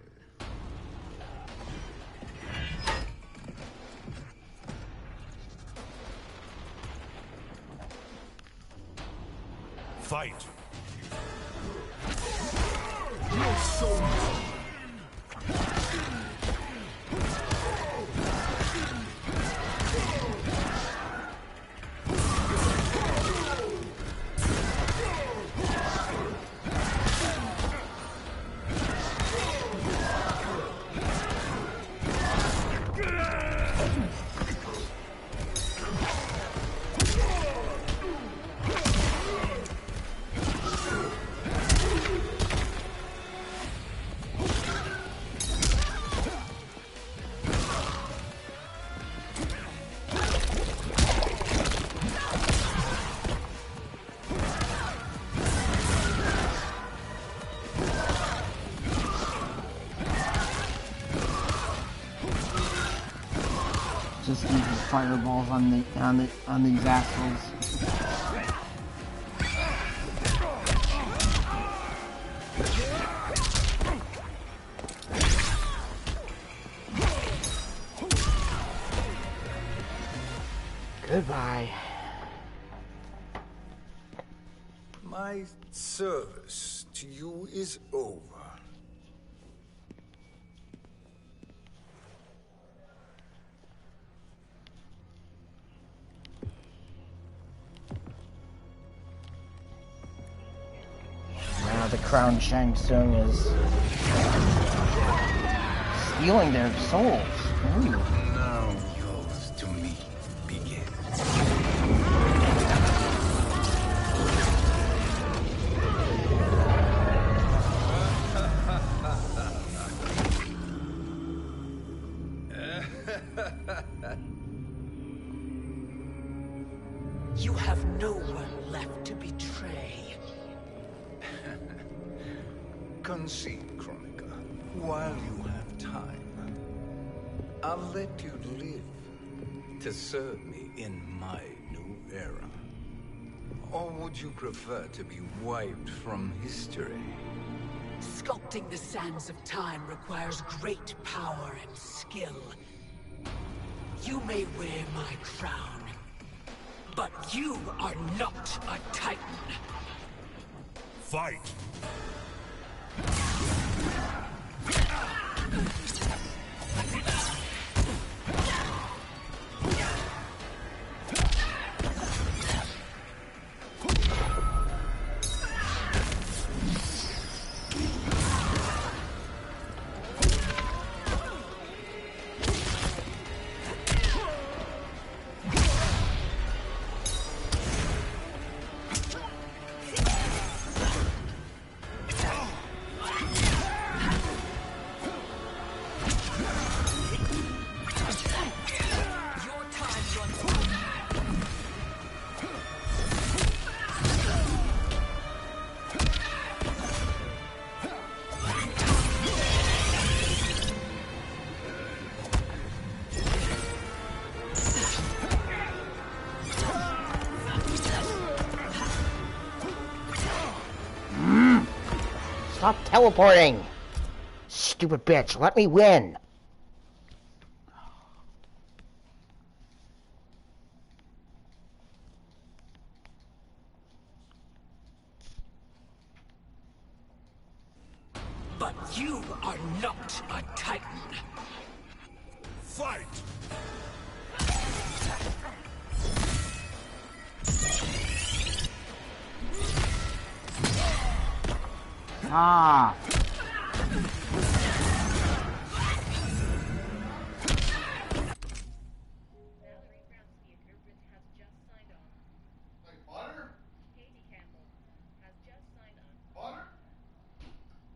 Fight! Your soul. Just uses fireballs on these assholes. Goodbye. My service to you is over. Now the crown Shang Tsung is stealing their souls. Ooh. Now yours to me begins. You have no one left to betray. Concede, Chronica, while you have time. I'll let you live to serve me in my new era. Or would you prefer to be wiped from history? Sculpting the sands of time requires great power and skill. You may wear my crown, but you are not a Titan. Fight! Stop teleporting! Stupid bitch, let me win! But you are not a Titan. Fight! Ah!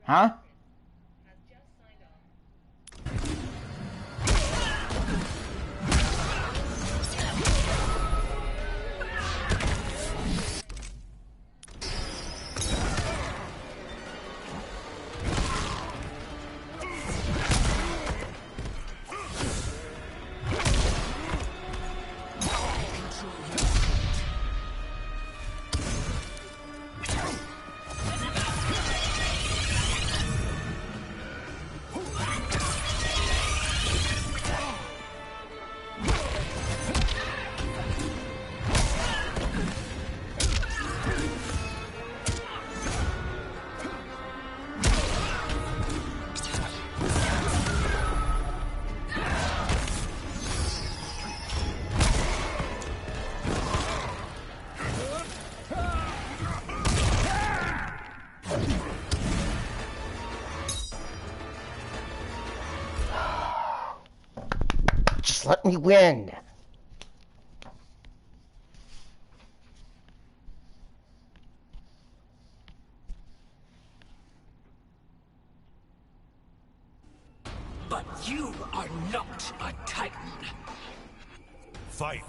Huh? Just let me win! But you are not a Titan. Fight!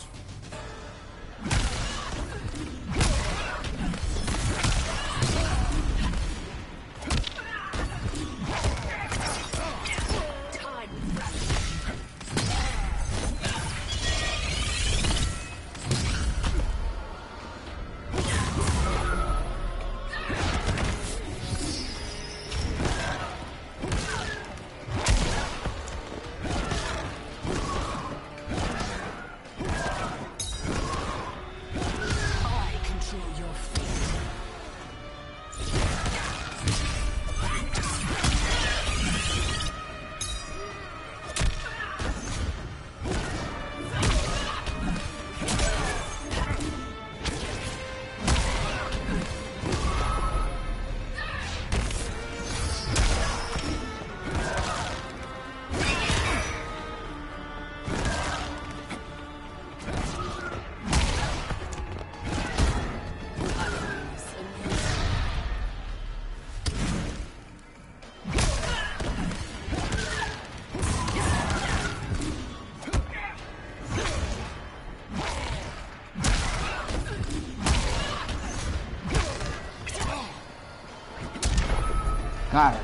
Got it.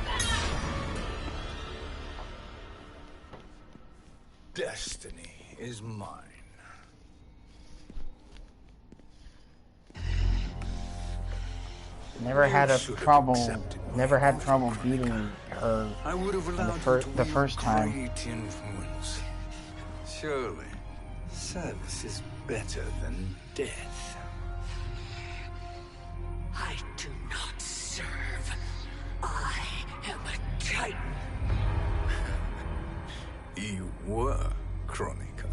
Destiny is mine. Never had trouble beating her the first time. Influence. Surely, service is better than death. I do not serve. I am a Titan. You were Chronica.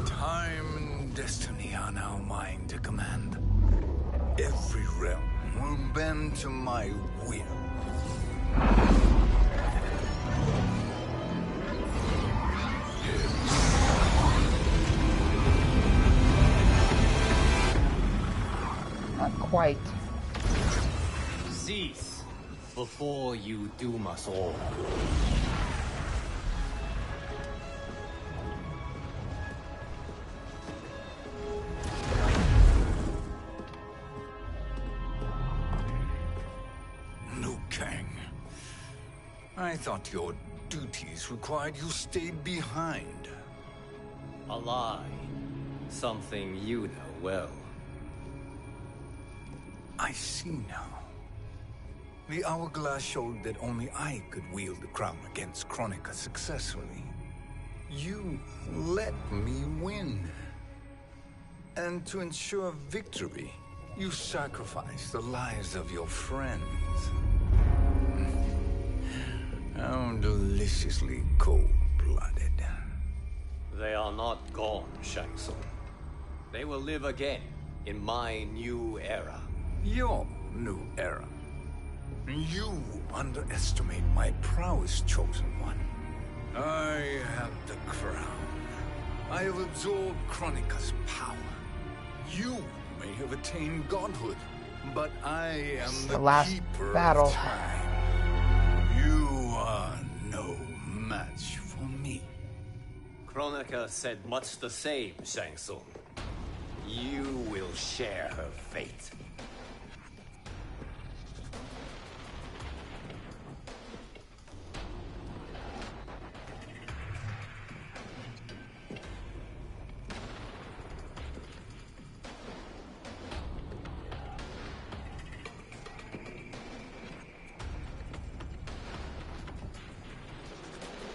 Time and destiny are now mine to command. Every realm will bend to my will. Not quite. Cease before you doom us all. Liu Kang. I thought your duties required you stayed behind. A lie. Something you know well. I see now. The hourglass showed that only I could wield the crown against Chronica successfully. You let me win. And to ensure victory, you sacrificed the lives of your friends. How deliciously cold-blooded. They are not gone, Shang Tsung. They will live again in my new era. Your new era. You underestimate my prowess, Chosen One. I have the crown. I have absorbed Chronica's power. You may have attained godhood, but I am the last keeper battle. of time. You are no match for me. Chronica said much the same, Shang Tsung. You will share her fate.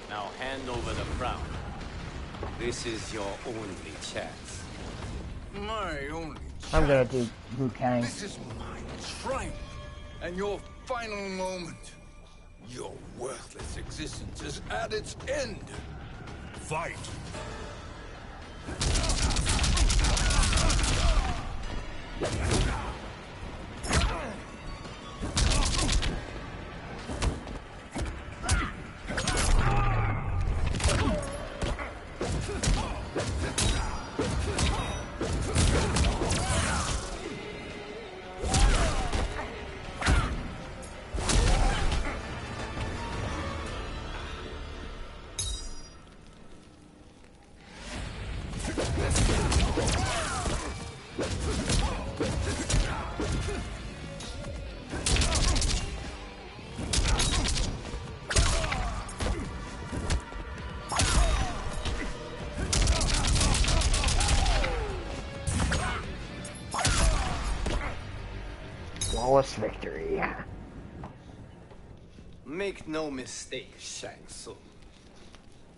Now hand over the crown. This is your only chance. My only I'm gonna do Liu Kang. This is my triumph, and your final moment. Your worthless existence is at its end. Fight! Flawless victory. Make no mistake, Shang Tsung.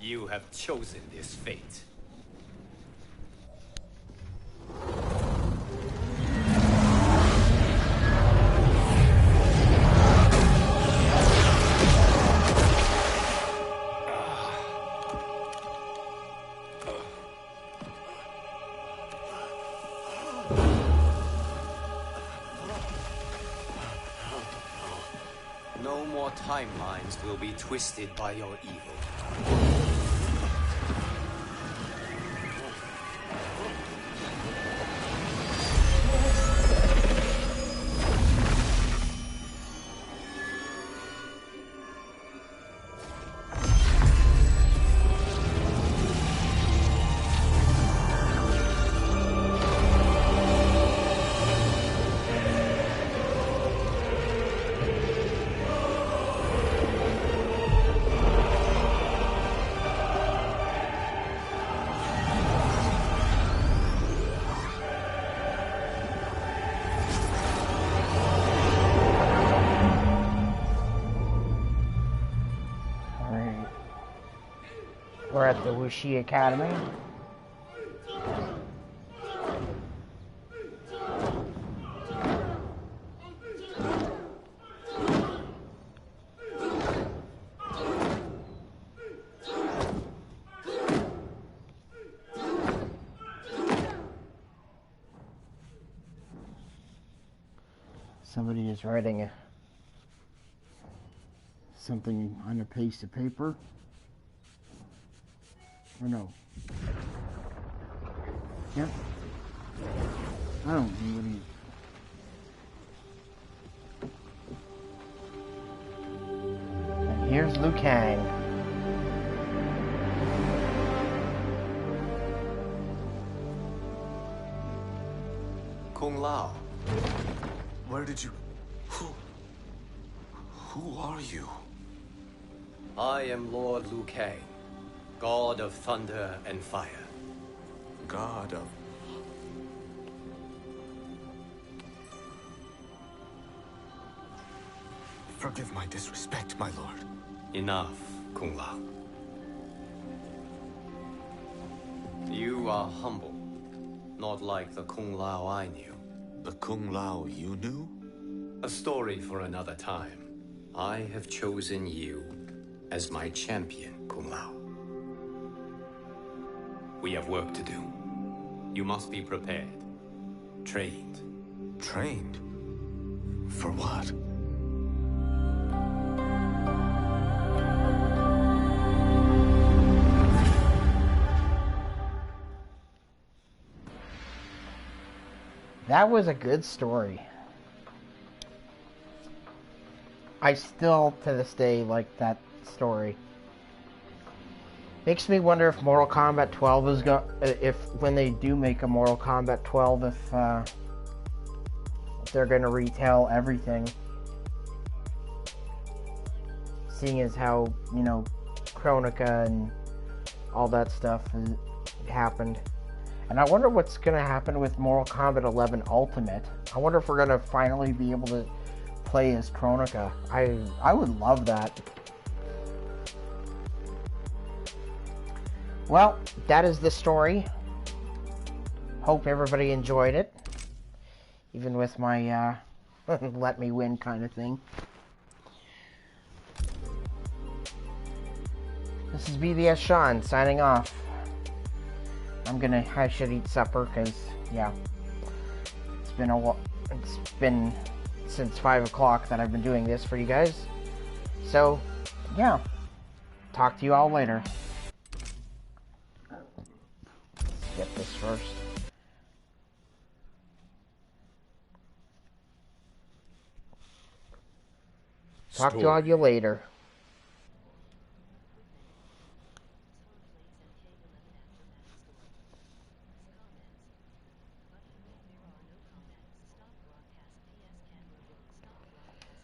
You have chosen this fate. No more timelines will be twisted by your evil. We're at the Wuxi Academy. Somebody is writing something on a piece of paper. Or no. Yep. I don't know what he... And here's Liu Kang. Kung Lao. Where did you... Who are you? I am Lord Liu Kang, God of Thunder and Fire. God of... Forgive my disrespect, my lord. Enough, Kung Lao. You are humble, not like the Kung Lao I knew. The Kung Lao you knew? A story for another time. I have chosen you as my champion, Kung Lao. We have work to do. You must be prepared. Trained. Trained? For what? That was a good story. I still, to this day, like that story. Makes me wonder if Mortal Kombat 12 is when they do make a Mortal Kombat 12, if they're gonna retell everything. Seeing as how, you know, Kronika and all that stuff happened. And I wonder what's gonna happen with Mortal Kombat 11 Ultimate. I wonder if we're gonna finally be able to play as Kronika. I would love that. Well, that is the story. Hope everybody enjoyed it. Even with my let me win kind of thing. This is BBSShawn signing off. I should eat supper because, yeah, it's been since 5 o'clock that I've been doing this for you guys. So, yeah, talk to you all later. Let's get this first. Talk to all you later.